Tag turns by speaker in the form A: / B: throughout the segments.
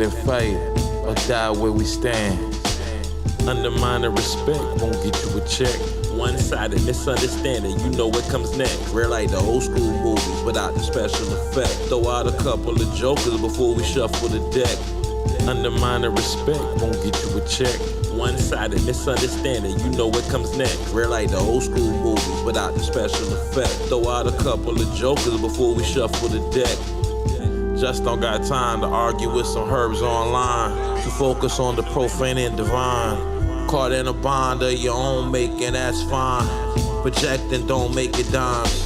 A: and fight or die where we stand. Undermining respect won't get you a check. One-sided misunderstanding, you know what comes next. Rare like the old school movies without the special effect. Throw out a couple of jokers before we shuffle the deck. Undermining respect won't get you a check. One-sided misunderstanding, you know what comes next. Rare like the old school movies without the special effect. Throw out a couple of jokers before we shuffle the deck. Just don't got time to argue with some herbs online. To focus on the profane and divine. Caught in a bond of your own making, that's fine. Projecting don't make it dimes.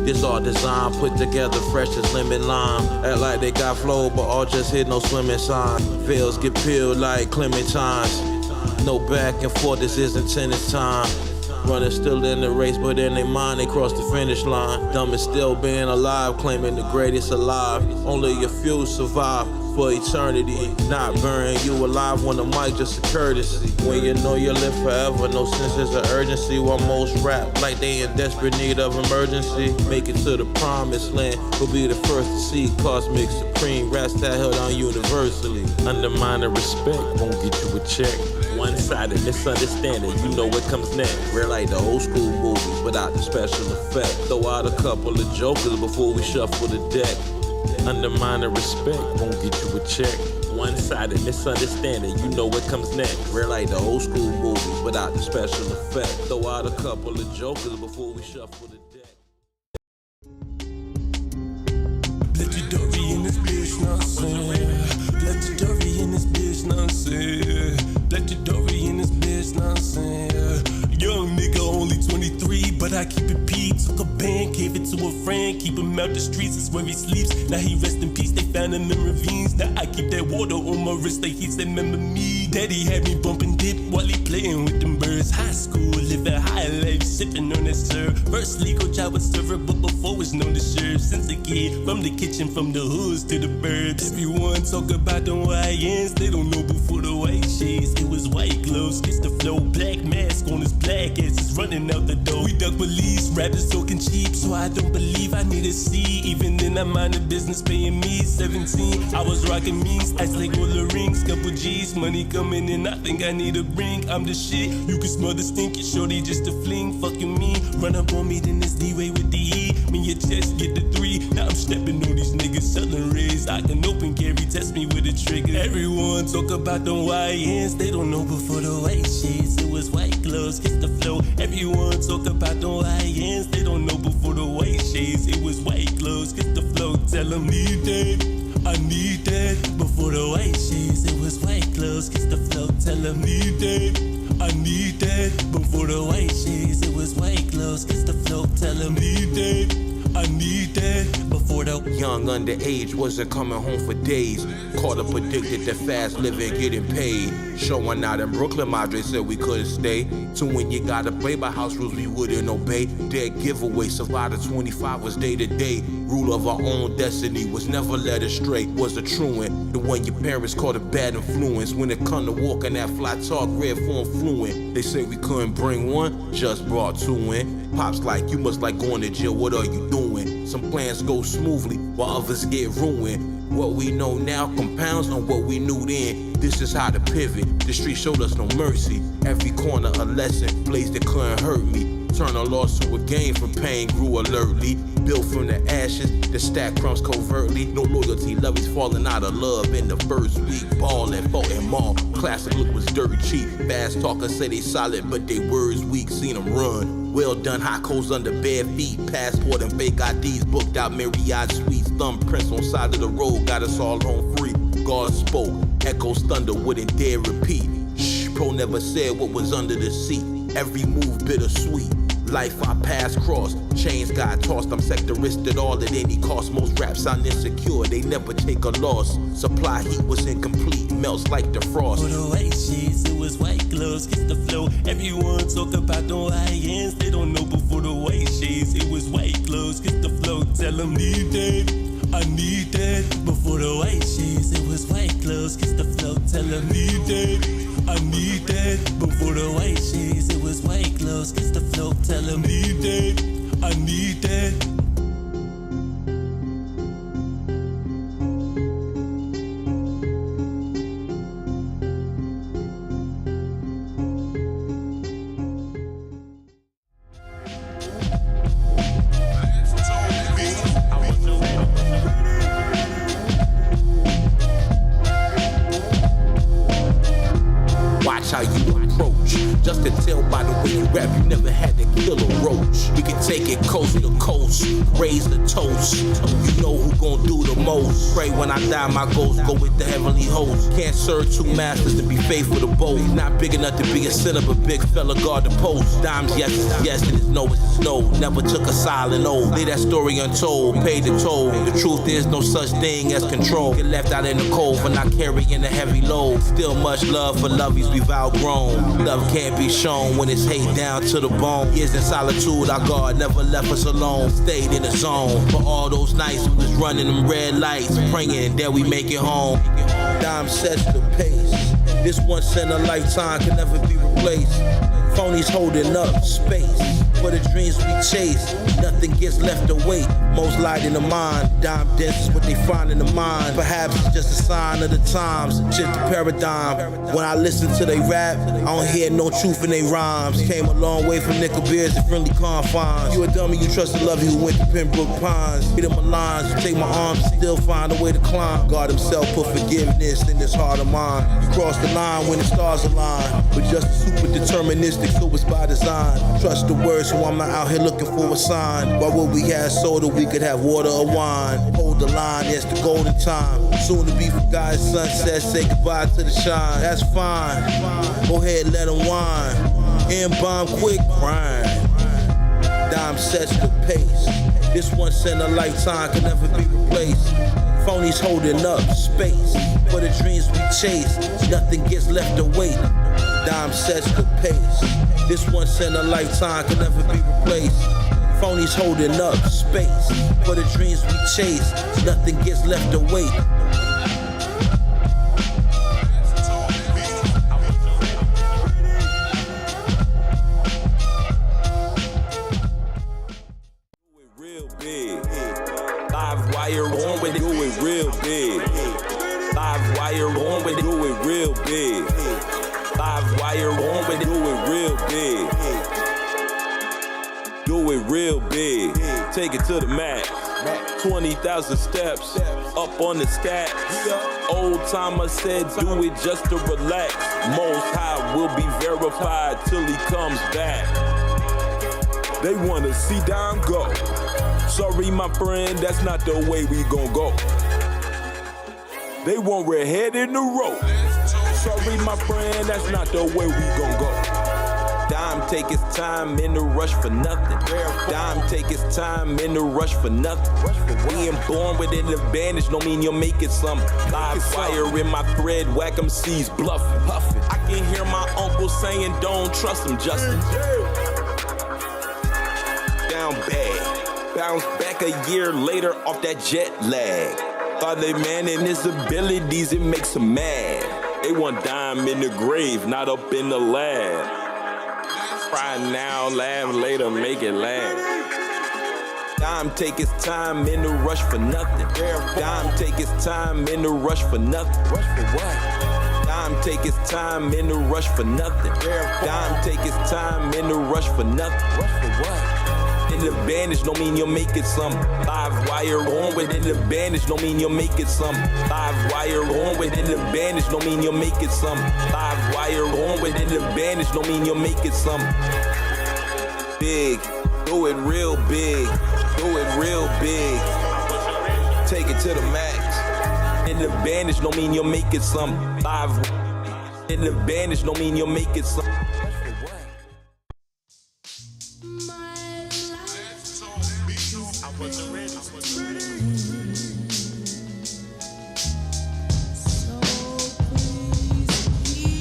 A: This all design put together fresh as lemon lime. Act like they got flow, but all just hit no swimming sign. Veils get peeled like clementines. No back and forth, this isn't tennis time. Running still in the race, but in their mind they cross the finish line. Dumb is still being alive, claiming the greatest alive. Only a few survive for eternity. Not burying you alive when the mic just a courtesy. When you know you live forever, no sense is of urgency. While most rap like they in desperate need of emergency. Make it to the promised land, who'll be the first to see cosmic supreme. Rats that held on universally. Undermining respect won't get you a check. One-sided misunderstanding, you know what comes next. Rare like the old school movies without the special effect. Throw out a couple of jokers before we shuffle the deck. Undermining respect won't get you a check. One-sided misunderstanding, you know what comes next. Rare like the old school movies without the special effect. Throw out a couple of jokers before we shuffle the deck.
B: Legendary in this bitch, know what I'm saying? Legendary in this bitch, know what I'm saying? Legendary in this bitch, know what I'm saying? Young nigga, only 23, but I keep it P. Took a band, gave it to a friend. Keep him out the streets, it's where he sleeps. Now he rest in peace, they found him in ravines. Now I keep that water on my wrist, they heats that remember me. Daddy had me bumping dip while he playing with them birds. High school, living high life, sipping on that syrup. First legal job was server, but before was known to serve. Since a kid, from the kitchen, from the hoods to the birds. Everyone talk about them YNs, they don't know before the white shades. It was white gloves, kiss the flow, black mask on his black ass is running out the door. We duck police, rappers talking cheap, so I don't believe I need a C. Even then I mind the business paying me 17. I was rocking means, ice like all the rings, couple G's, money coming in, I think I need a ring. I'm the shit, you can smell the stink, it's shorty just a fling, fucking me. Run up on me, then it's D-way with the E. Me your chest, get the 3, now I'm stepping on these niggas selling rigs. I can open carry, test me with a trigger. Everyone talk about the YNs, they don't know before the white shades. It was white gloves, kiss the flow. Everyone talk about the YNs, they don't know before the white shades. It was white gloves, kiss the flow. Tell them need that, I need that. Before the white shades, it was white gloves, kiss the flow. Tell them need that, I need that. Before the white shades, it was white gloves, kiss the flow. Tell them need that, I need that. Before the
A: Young underage wasn't coming home for days. Caught up addicted to fast living, getting paid. Showing out in Brooklyn, Madre said we couldn't stay. So when you gotta play by house rules, we wouldn't obey. Dead giveaway, survived to 25 was day to day. Rule of our own destiny was never led astray. Was a truant, the one your parents called a bad influence. When it come to walking that fly talk, red form fluent. They say we couldn't bring one, just brought 2 in. Pops like, you must like going to jail, what are you doing? Some plans go smoothly, while others get ruined. What we know now compounds on what we knew then. This is how to pivot, the street showed us no mercy. Every corner a lesson, blaze that couldn't hurt me. Turn a loss to a gain from pain, grew alertly. Built from the ashes, the stack crumbs covertly. No loyalty, love is falling out of love in the first week. Ballin', fought and maul, classic look was dirt cheap. Fast talkers say they solid, but they words weak, seen them run. Well done, hot coals under bare feet. Passport and fake IDs, booked out Marriott suites. Thumbprints on side of the road, got us all home free. God spoke, echoes thunder, wouldn't dare repeat. Shh, pro never said what was under the seat. Every move bittersweet. Life I passed cross, chains got tossed. I'm sectorist at all at any cost. Most raps sound insecure, they never take a loss. Supply heat was incomplete, melts like the frost.
B: For the white shades, it was white gloves, kiss the flow. Everyone talk about the YNs, they don't know before the white shades. It was white gloves, kiss the flow. Tell them need that, I need that. Before the white shades, it was white gloves, kiss the flow. Tell them need that, I need that. Before the white shades, it was white gloves, kiss the flow. Tell them need that, I need that.
A: the way you rap, you never had to kill a roach. We can take it coast to coast, raise the toast. You know who gon' do the most. Pray when I die, my ghost go with the heavenly host. Can't serve two masters to be faithful to both. Not big enough to be a sinner, but big fella guard the post. Dimes yes is yes and it's no it's no. Never took a silent oath. Lay that story untold, paid the toll. The truth is no such thing as control. Get left out in the cold for not carrying a heavy load. Still much love for lovies we've outgrown. Love can't be shown when it's hate down to the bone. Years in solitude, our God never left us alone. Stayed in the zone for all those nights we was running them red lights, praying that we make it home. Dime sets the pace. This once in a lifetime can never be replaced. Phonies holding up space for the dreams we chase. Nothing gets left to wait. Most light in the mind. Dime dance is what they find in the mind. Perhaps it's just a sign of the times. Shift the paradigm. When I listen to they rap, I don't hear no truth in they rhymes. Came a long way from nickel beers and friendly confines. You a dummy, you trust a lovey who went to Pembroke Pines. Hit him my lines, you take my arms, still find a way to climb. God himself put forgiveness in this heart of mine. You cross the line when the stars align. But just super deterministic, so it's by design. Trust the word, so I'm not out here looking for a sign. Why would we have soda? We could have water or wine. Hold the line, it's the golden time. Soon to be forgotten sunset, say goodbye to the shine. That's fine, go ahead, let them whine. N-bomb quick, grind. Dime sets the pace. This once in a lifetime can never be replaced. Phonies holding up space for the dreams we chase. Nothing gets left to wait. Dime sets the pace. This once in a lifetime can never be replaced. Phonies holding up space for the dreams we chase. Nothing gets left to wait.
B: Live wire on with it, do it real big. Live wire on with it, do it real big. Live wire on with it, do it real big. Do it real big. Take it to the max. 20,000 steps up on the stacks. Old timer said, do it just to relax. Most High will be verified till he comes back. They wanna see Dime go. Sorry, my friend, that's not the way we gon' go. They want red head in the road. Sorry, my friend, that's not the way we gon' go. Dime take his time in the rush for nothing. Dime take his time in the rush for nothing. Being born with an advantage don't mean you'll make it something. Live fire in my thread, whack 'em C's bluffing. I can hear my uncle saying, don't trust him, Justin. Down bad, bounce back a year later off that jet lag. Thought they man in his abilities, it makes him mad. They want Dime in the grave, not up in the lab. Cry now, laugh later, make it laugh. Dime take his time in the rush for nothing. Dime take his time in the rush for nothing. Rush for what? Dime take his time in the rush for nothing. Dime take his time in the rush for nothing. Rush for what? An advantage don't mean you'll make it something. Live wire on with an advantage don't mean you'll make it something. Live wire on with an advantage don't mean you'll make it something. Live wire on with an advantage don't mean you'll make it something. Big, do it real big, do it real big. Take it to the max. An advantage don't mean you'll make it something. Live, an advantage don't mean you'll make it something.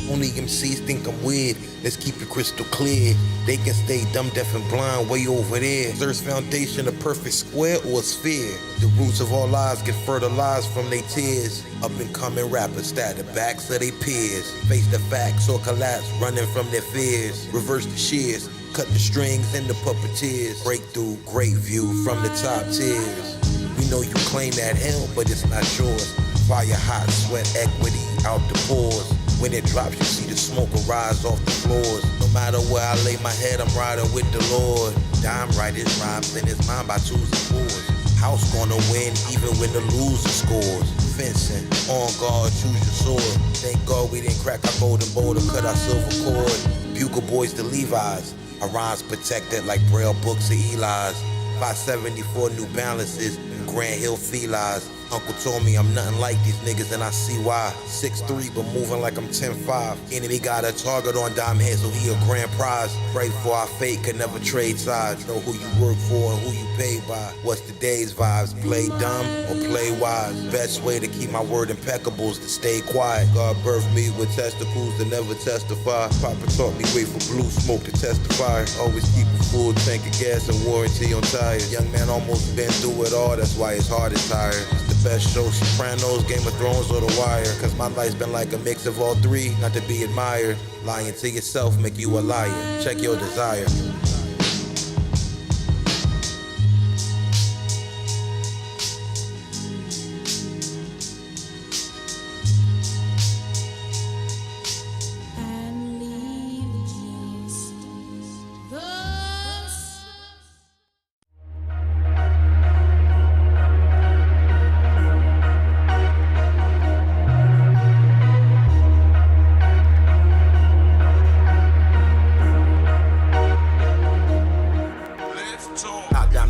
A: Only MCs think I'm weird, let's keep it crystal clear. They can stay dumb, deaf, and blind way over there. Is Earth's foundation a perfect square or a sphere? The roots of all lies get fertilized from their tears. Up and coming rappers stab the backs of their peers. Face the facts or collapse, running from their fears. Reverse the shears, cut the strings and the puppeteers. Breakthrough, great view from the top tiers. We know you claim that hell, but it's not yours. Fire hot, sweat equity out the pores. When it drops, you see the smoke arise off the floors. No matter where I lay my head, I'm riding with the Lord. Dime write his rhymes in his mind by twos and fours. House gonna win even when the loser scores. Fencing, on guard, choose your sword. Thank God we didn't crack our golden bowl to cut our silver cord.
C: Bugle boys to Levi's. Our rhymes protected like Braille books or Eli's. 574 New Balances and Grand Hill Felines. Uncle told me I'm nothing like these niggas and I see why. 6'3" but moving like I'm 10'5". Enemy got a target on dime head, so he a grand prize. Pray for our fate, could never trade sides. Know who you work for and who you paid by. What's the day's vibes? Play dumb or play wise? Best way to keep my word impeccable is to stay quiet. God birthed me with testicles to never testify. Papa taught me wait for blue smoke to testify. Always keep a full tank of gas and warranty on tires. Young man almost been through it all, that's why his heart is tired. Best show, Sopranos, Game of Thrones, or The Wire. Cause my life's been like a mix of all three, not to be admired. Lying to yourself make you a liar. Check your desire.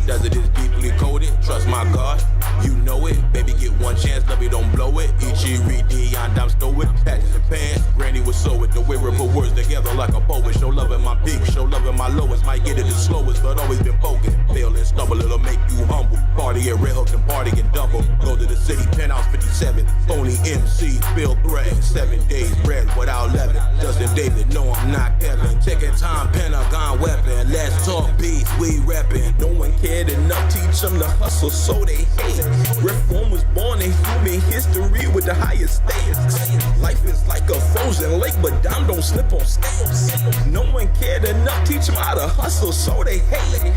C: Desert is deeply coded, trust my God, you know it. Baby, get one chance, love you, don't blow it. Ichi, read I'm stoic, patches and pants. Granny was so it, the way we put words together like a poet. Show love in my peak, show love in my lowest. Might get it the slowest, but always been focused. Fail and stumble, it'll make you humble. Party at Red Hook and party and double. Go to the city, penthouse 57. Phony MC, Bill Thread. 7 days, bread without leaven. Justin David, no, I'm not Kevin. Taking time, Pentagon weapon. Let's talk beats, we reppin'. No one cared enough, teach them to hustle, so they hate. Reform was born in human history with the highest stakes. Life is like a frozen lake, but dime don't slip on skates. No one cared enough, teach them how to hustle, so they hate.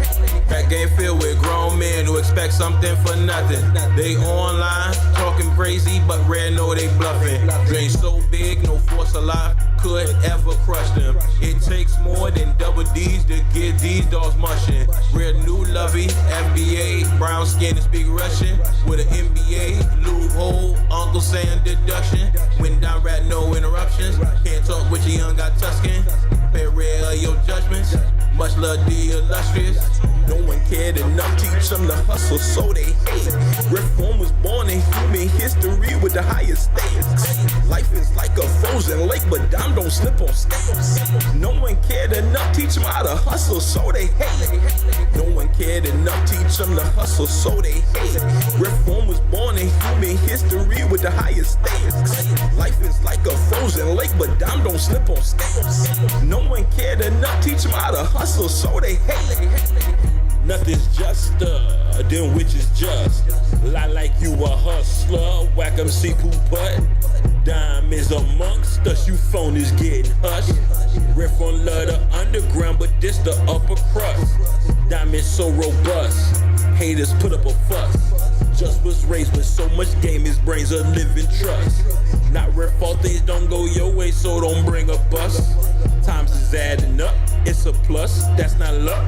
C: That game filled with grown men who expect something for nothing. They online, talking crazy, but rare know they bluffing. Dream so big, no force alive could ever crush them. It takes more than double D's to get these dogs mushing. Real new lovey, FBA, brown skin and speak Russian. With an MBA, loophole, Uncle Sam deduction. When down rat, no interruptions. Can't talk with your young, got Tuscan. Pay rare your judgments. Much love the illustrious. No one cared enough, teach them to hustle, so they hate. Reform was born in human history with the highest stakes. Life is like a frozen lake, but dime don't slip on skates. No one cared enough, teach them how to hustle, so they hate. No one cared enough, teach them to hustle, so they hate. Reform was born in human history with the highest stakes. Life is like a frozen lake, but dime don't slip on skates. No one cared enough, teach them how to hustle, so they hate. Nothing's juster than which is just. Lie like you a hustler, whack 'em see poo putt. Dime is amongst us, you phonies getting hushed. Riff on love the underground, but this the upper crust. Dime is so robust, haters put up a fuss. Just was raised with so much game, his brains a living trust. Not rare fault, things don't go your way, so don't bring a bus. Times is adding up, it's a plus, that's not luck.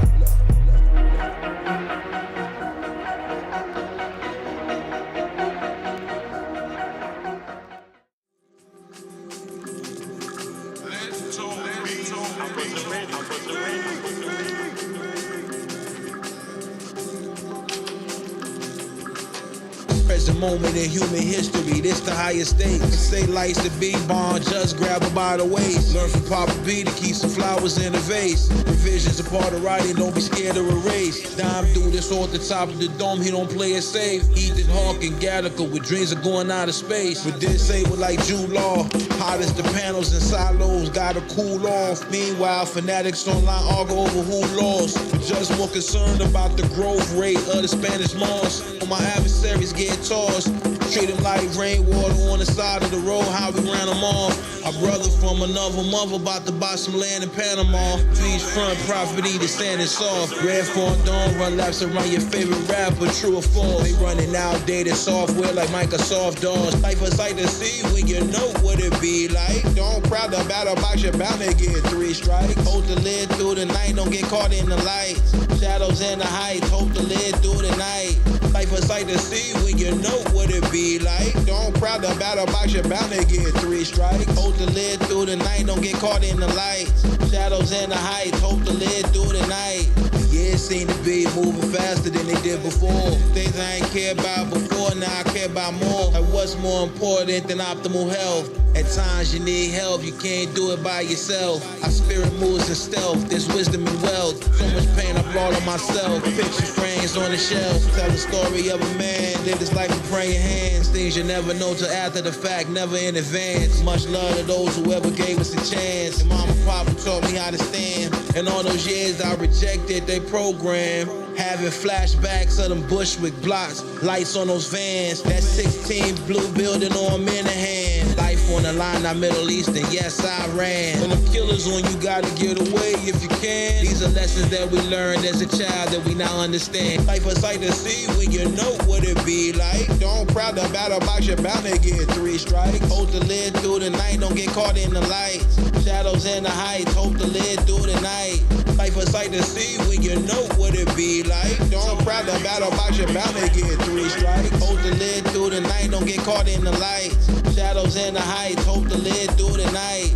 C: Present moment in human history, this the highest stakes. Say lights to be born, just grab her by the waist. Learn from Papa B to keep some flowers in a vase. Revisions a part of writing, don't be scared to erase. Dime do this all at the top of the dome, he don't play it safe. Ethan Hawke and Gattaca with dreams of going out of space. But disabled like Jude Law, hot as the panels and silos, gotta cool off. Meanwhile, fanatics online argue over who lost. We're just more concerned about the growth rate of the Spanish moss. My adversaries get tossed. Treat them like rainwater on the side of the road, how we ran them off. Our brother from another mother about to buy some land in Panama. Beachfront property, the sand is soft. Red Fawn don't run laps around your favorite rapper, true or false. They running outdated software like Microsoft DOS. Life a sight to see when you know what it be like. Don't crowd the battle box, you're bound to get 3 strikes. Hold the lid through the night, don't get caught in the lights. Shadows in the heights, hold the lid through the night. Life a sight to see when you know what it be like. Don't crowd the battle box, you're bound to get 3 strikes. Hold the lid through the night, don't get caught in the lights. Shadows in the heights, hold the lid through the night. Yeah, it seemed to be moving faster than they did before. Things I ain't cared about before, now I care about more. Like what's more important than optimal health? At times you need help, you can't do it by yourself. Our spirit moves in stealth, there's wisdom and wealth. So much pain I brought on myself. Picture frames on the shelf. Tell the story of a man, live his life with praying hands. Things you never know till after the fact, never in advance. Much love to those who ever gave us a chance. And mama and papa taught me how to stand. And all those years I rejected their program. Having flashbacks of them Bushwick blocks. Lights on those vans. That 16 blue building on Minahan. Life on the line, not Middle Eastern, yes I ran. When them killers on you, gotta get away if you can. These are lessons that we learned as a child that we now understand. Life a sight to see when you know what it be like. Don't crowd the battle box, you're bound to get 3 strikes. Hold the lid through the night, don't get caught in the lights. Shadows in the heights, hold the lid through the night. Life a sight to see when you know what it be like. Don't crowd the battle box, you're bound to get 3 strikes. Hold the lid through the night, don't get caught in the lights. Shadows in the heights, hold the lid through the night.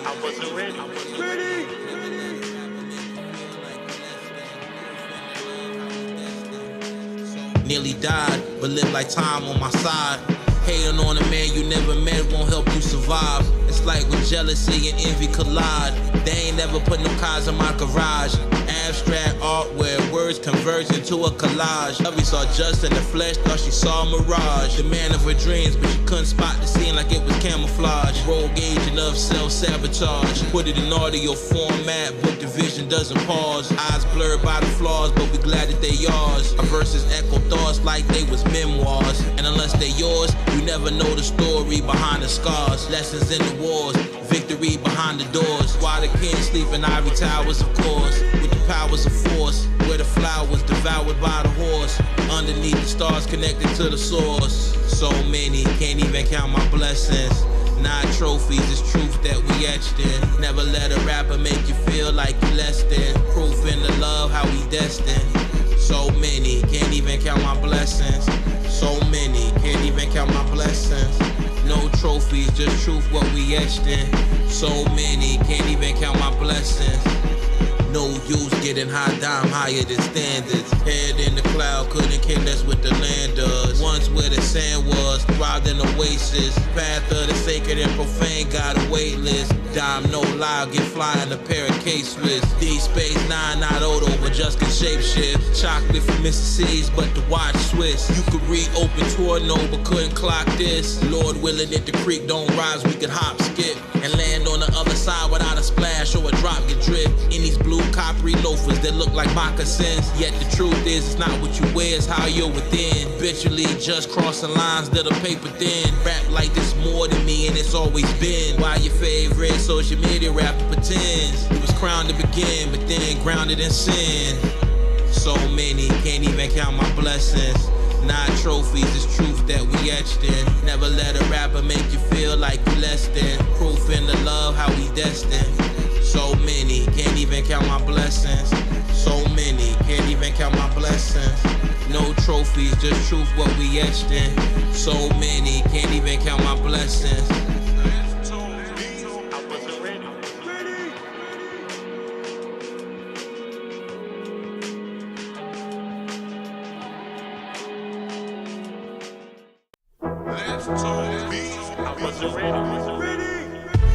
A: I wasn't ready.
C: Nearly died, but lived like time on my side. Hating on a man you never met won't help you survive. It's like when jealousy and envy collide. They ain't never put no cars in my garage. Abstract art where words converge into a collage. Lovey saw just in the flesh, thought she saw a mirage. The man of her dreams, but she couldn't spot the scene like it was camouflage. Rogue agent of self-sabotage. Put it in audio format, book division doesn't pause. Eyes blurred by the flaws, but we glad that they yours. Our verses echo thoughts like they was memoirs. And unless they yours, you never know the story behind the scars. Lessons in the wars, victory behind the doors. Why the king sleep in ivory towers, of course. With the powers of force, where the flowers devoured by the horse. Underneath the stars connected to the source. So many, can't even count my blessings. 9 trophies, it's truth that we etched in. Never let a rapper make you feel like you less than. Proof in the love, how we destined. So many, can't even count my blessings. So many, can't even count my blessings. No trophies, just truth what we etched in. So many, can't even count my blessings. No use getting high, dime higher than standards. Head in the cloud, couldn't care less what the land does. Once where the sand was, thrived in oasis. Path of the sacred and profane, got a wait list. Dime no lie, get flying a pair of K-Swiss. D-Space 9, not Odo, but just can shapeshift. Chocolate from Mississippi's, but the watch Swiss. You could read open Torno, but couldn't clock this. Lord willing, if the creek don't rise, we could hop, skip, and land on the other side without a splash or a drop get dripped. In these blue coppery loafers that look like moccasins. Yet the truth is, it's not what you wear, it's how you're within. Habitually just crossing lines that are paper thin. Rap like this more than me, and it's always been. Why your favorite social media rapper pretends it was crowned to begin, but then grounded in sin. So many, can't even count my blessings. 9 trophies, it's truth that we etched in. Never let a rapper make you feel like you less than. Proof in the love, how we destined. So many, can't even count my blessings. So many, can't even count my blessings. No trophies, just truth what we etched in. So many, can't even count my blessings.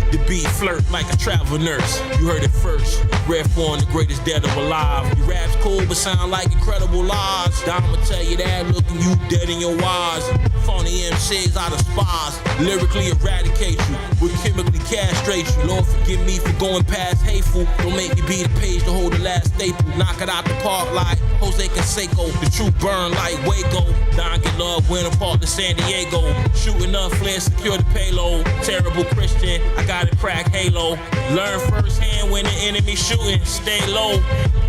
C: The beat flirt like a travel nurse. You heard it first. Ref on the greatest dead of alive. Your rap's cool but sound like incredible lies. I'ma tell you that, looking you dead in your eyes. Phony MCs out of spies. Lyrically eradicate you. Will chemically castrate you. Lord forgive me for going past hateful. Don't make me be the page to hold the last staple. Knock it out the park like
A: Jose Canseco, the truth burn like Waco. Don get love, win a park to San Diego. Shooting up, flare, secure the payload. Terrible Christian, I gotta crack Halo. Learn firsthand when the enemy shooting, stay low.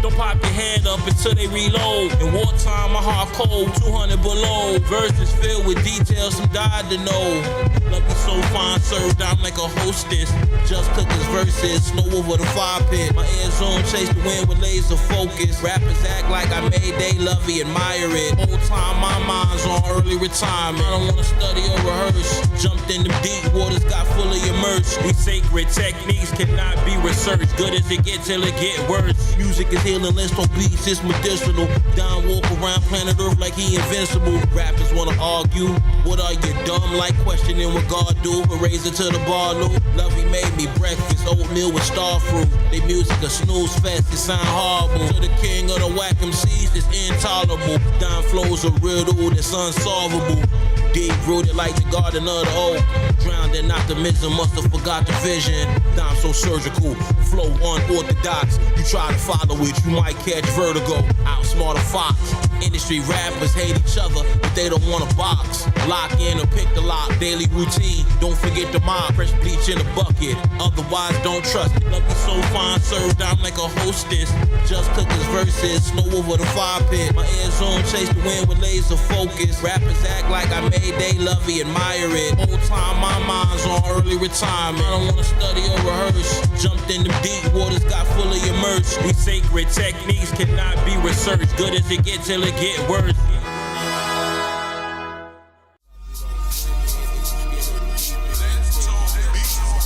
A: Don't pop your head up until they reload. In wartime, my heart cold, 200 below. Verses filled with details, some died to know. Love me so fine, served out like a hostess. Just cook his verses, snow over the fire pit. My ear zone chase the wind with laser focus. Rappers act like I made they love me, admire it. Whole time my mind's on early retirement. I don't wanna study or rehearse. Jumped in the deep waters, got fully immersed. These sacred techniques cannot be researched. Good as it gets till it get worse. Music is healing, let's talk beats, it's medicinal. Don walk around planet Earth like he invincible. Rappers wanna argue, what are you dumb? Like questioning what God do. A razor to the bar, Lou. Lovey made me breakfast, oatmeal with star fruit. They music a snooze fest, it sound horrible. To the king of the whack MCs, it's intolerable. Don flows a riddle that's unsolvable. Deep rooted like the garden of the oak. Drowned in optimism, must have forgot the vision. Dime so surgical, flow unorthodox. You try to follow it, you might catch vertigo. Outsmart a fox. Industry rappers hate each other, but they don't want to box. Lock in or pick the lock, daily routine. Don't forget the mob, fresh bleach in a bucket. Otherwise, don't trust it. Love me so fine, served out like a hostess. Just cook his verses, snow over the fire pit. My ear zone chase the wind with laser focus. Rappers act like I made they love me, admire it. Whole time my mind's on early retirement. I don't wanna study or rehearse. Jumped in the deep waters, got fully immersed. These sacred techniques cannot be researched. Good as it gets till it get worse.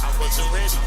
A: I wasn't ready.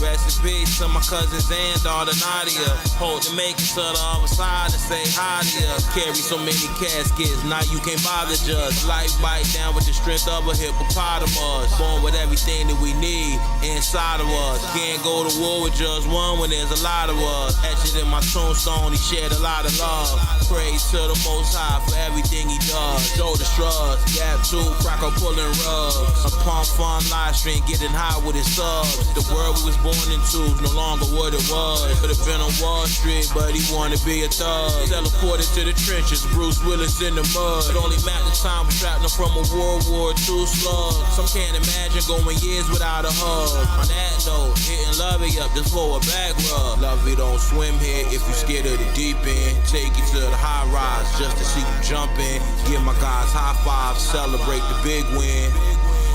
A: Rest in peace to my cousins and daughter Nadia. Hold the makers to the other side and say hi to ya. Carry so many caskets, now you can't bother judge. Life bite down with the strength of a hippopotamus. Born with everything that we need inside of us. Can't go to war with just one when there's a lot of us. Etched in my tombstone, he shared a lot of love. Praise to the Most High for everything he does. Shoulder shrugs, gap two, cracker pulling rugs. A pump fun live stream, getting high with his subs. The world we was born into is no longer what it was. Could have been on Wall Street, but he wanted to be a thug. Teleported to the trenches, Bruce Willis in the mud. It only mattered time was trapped from a World War II slug. Some can't imagine going years without a hug. On that note, hitting Lovey up just for a back rub. Lovey don't swim here if you scared of the deep end. Take you to the high rise just to see you jumping. Give my guys high fives, celebrate the big win.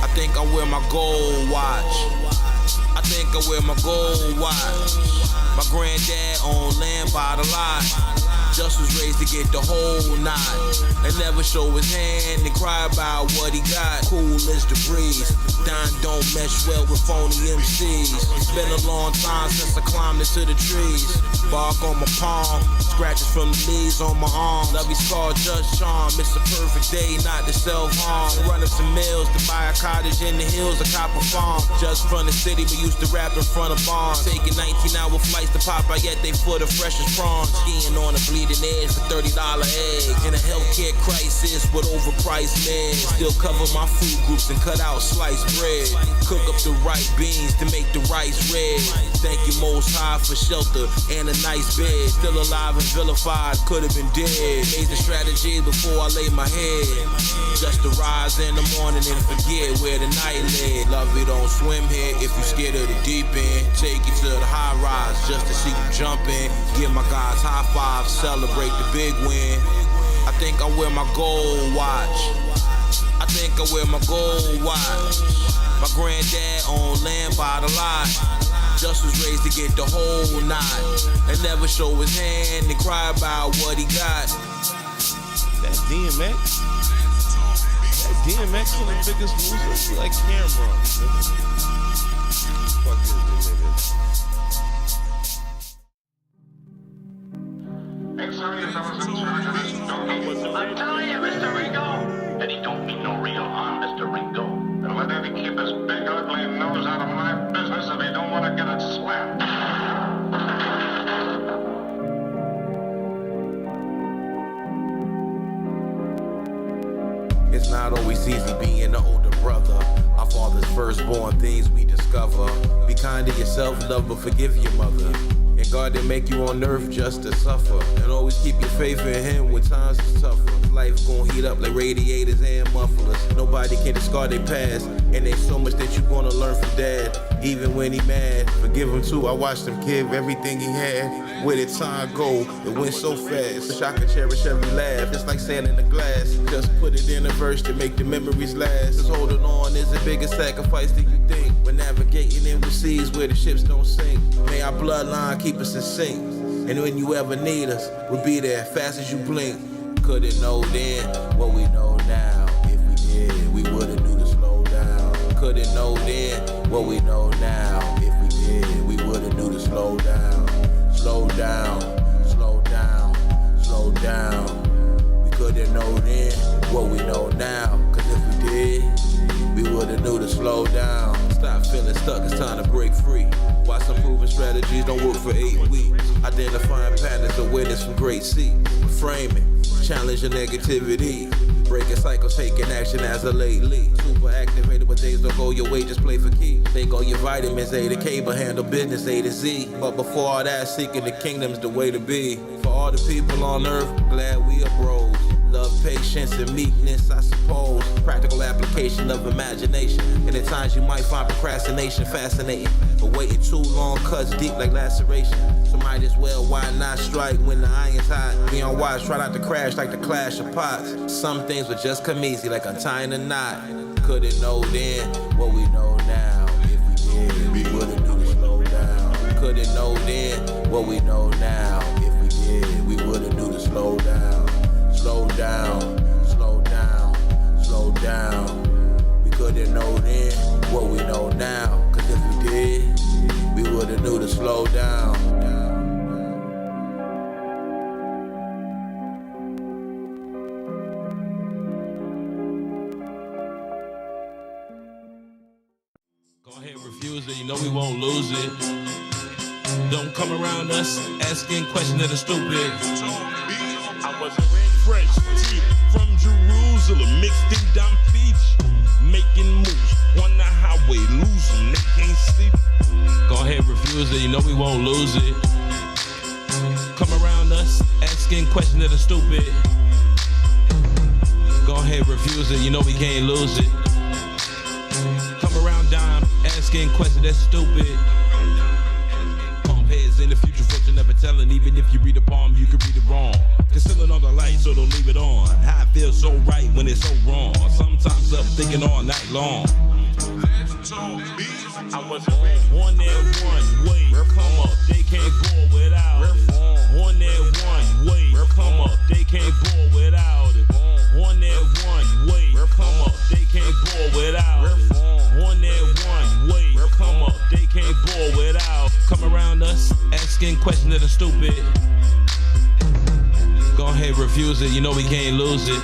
A: I think I wear my gold watch. I think I wear my gold watch. My granddad owned land by the lot. Just was raised to get the whole knot. And never show his hand and cry about what he got. Cool as the breeze. Don don't mesh well with phony MCs. It's been a long time since I climbed into the trees. Bark on my palm, scratches from the leaves on my arm. Lovey's called Just Charm. It's a perfect day not to self-harm. Run up some mills to buy a cottage in the hills of Copper Farm. Just from the city, but used to rap in front of barns. Taking 19-hour flights to Popeye, yet they for the freshest prawns. Skiing on a bleeding edge for $30 eggs. In a healthcare crisis with overpriced meds. Still cover my food groups and cut out sliced bread. Cook up the right beans to make the rice red. Thank you Most High for shelter and a nice bed. Still alive and vilified, could have been dead. Made the strategy before I lay my head. Just to rise in the morning and forget where the night led. Lovey don't swim here if you scared of the deep end. Take you to the high rise just to see you jumping. Give my guys high fives, celebrate the big win. I think I wear my gold watch. I think I wear my gold watch. My granddad owned land by the lot. Just was raised to get the whole knot. And never show his hand and cry about what he got.
D: That DMX? That DMX one of the biggest losers? Like Cameron. Fuck is this nigga?
E: I'm telling you, Mr. Ringo. And he don't mean no real harm, Mr. Ringo. And let him keep his big ugly nose out of my business if he don't want to get it slapped.
C: It's not always easy being the older brother. Our father's firstborn, things we discover. Be kind to yourself, love but forgive your mother. And God didn't make you on earth just to suffer. And always keep your faith in Him when times is tougher. Life gon' heat up like radiators and mufflers. Nobody can discard their past. And there's so much that you gonna learn from dad. Even when he mad, forgive him too. I watched him give everything he had. Where did time go? It went so fast. Wish I could cherish every laugh. Just like sand in the glass. Just put it in a verse to make the memories last. Just holding on is a bigger sacrifice than you think. When navigating in the seas where the ships don't sink. May our bloodline keep us in sync. And when you ever need us, we'll be there fast as you blink. Couldn't know then what we know now. If we did, we would've knew to slow down. Couldn't know then what we know now. If we did, we would've knew to slow down. Slow down, slow down, slow down. We couldn't know then what we know now. Cause if we did, we would've knew to slow down. Stop feeling stuck, it's time to break free. Why some proven strategies don't work for 8 weeks. Identifying patterns of witness from great seats. Reframing, challenging negativity. Breaking cycles, taking action as a lately. Super activated, but days don't go your way, just play for keeps. Take all your vitamins, A to K, but handle business A to Z. But before all that, seeking the kingdom's the way to be. For all the people on earth, glad we are bros. Love, patience, and meekness, I suppose. Practical application of imagination. And at times you might find procrastination fascinating. But waiting too long cuts deep like laceration. So might as well, why not strike when the iron's hot? Be on watch, try not to crash like the clash of pots. Some things would just come easy like untying a knot. Couldn't know then what we know now. If we did, we would've knew to slow down. Couldn't know then what we know now. If we did, we would've knew to slow down. Slow down, slow down, slow down. We couldn't know then what we know now. Cause if we did, we would've knew to slow down.
A: Go ahead, refuse it, you know we won't lose it. Don't come around us asking questions that are stupid.
E: I wasn't ready.
D: Fresh tea from Jerusalem, mixed in Dom Beach. Making moves on the highway, lose them, they can't sleep.
A: Go ahead, refuse it, you know we won't lose it. Come around us asking questions that are stupid. Go ahead, refuse it, you know we can't lose it. Come around dime asking questions that's stupid. Palm heads in the future, fortune never telling. Even if you read the palm, you can read it wrong. Concealing all the light, so don't leave it on. How it feels so right when it's so wrong. Sometimes up thinking all night long.
E: I wasn't ready.
A: On that one way, come up, they can't go without it. On that one way, come up, they can't go without it. On that one way, come up, they can't go without it. On that one way, come up, they can't go without. Come around us asking questions that are stupid. Go ahead, refuse it, you know we can't lose it.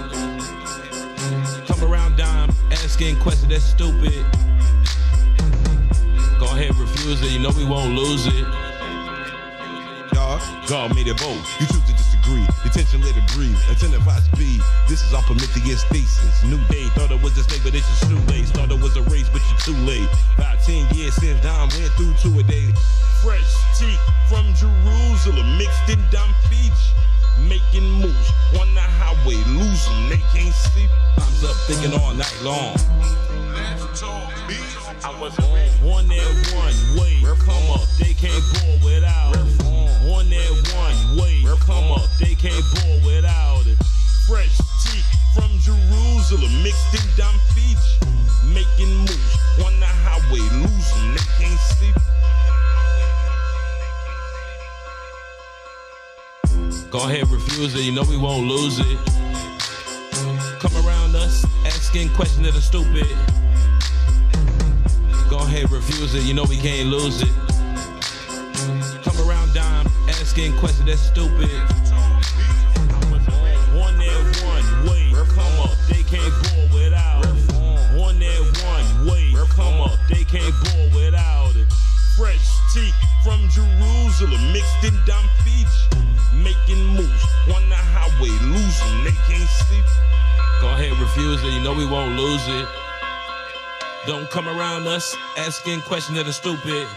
A: Come around dime asking questions that's stupid. Go ahead, refuse it, you know we won't lose it.
D: God made it both. You choose to disagree. Detention, let it breathe. Attentive high speed. This is our Prometheus thesis. New day. Thought it was a snake, but it's just too late. Thought it was a race, but you're too late. About 10 years since Dom went through 2 a day. Fresh tea from Jerusalem, mixed in Dom Beach. Making moves on the highway, lose them, they can't sleep. Time's up thinking all night long.
E: I wasn't ready.
A: On that one way, come up, they can't go without it. On that one way, come up, they can't go without it.
D: Fresh tea from Jerusalem, mixed in Dom Beach. Making moves on the highway, lose them, they can't sleep.
A: Go ahead, refuse it, you know we won't lose it. Come around us asking questions that are stupid. Go ahead, refuse it, you know we can't lose it. Come around dime asking questions that's stupid. On that one way, come up, they can't go without it. On that one way, come up, they can't go without it.
D: Fresh tea from Jerusalem, mixed in Dom Beach. Making moves on the highway, lose them, they can't sleep.
A: Go ahead,
D: confuse it, you know we won't lose it. Don't come around us asking questions that are stupid.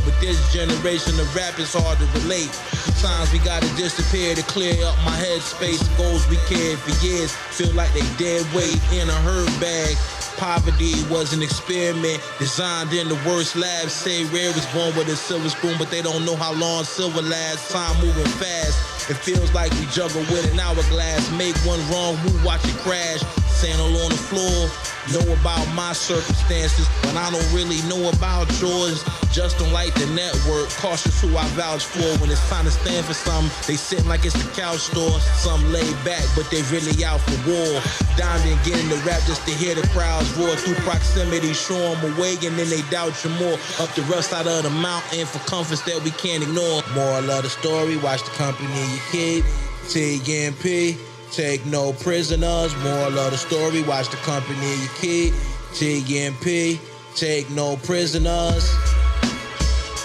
C: With this generation of rap, it's hard to relate. Sometimes we gotta disappear to clear up my headspace. Goals we carried for years feel like they dead weight in a herd bag. Poverty was an experiment designed in the worst labs. Say Rare was born with a silver spoon, but they don't know how long silver lasts. Time moving fast. It feels like we juggle with an hourglass. Make one wrong move, watch it crash. Sandal on the floor. Know about my circumstances, but I don't really know about yours. Just don't like the network. Cautious who I vouch for. When it's time to stand for something, they sitting like it's the couch store. Some laid back, but they really out for war. Down and get into rap just to hear the crowds roar. Through proximity, show them away, and then they doubt you more. Up the rust out of the mountain for comforts that we can't ignore. Moral of the story, watch the company you keep. TMP. Take no prisoners, moral of the story, watch the company you keep. TMP, take no prisoners.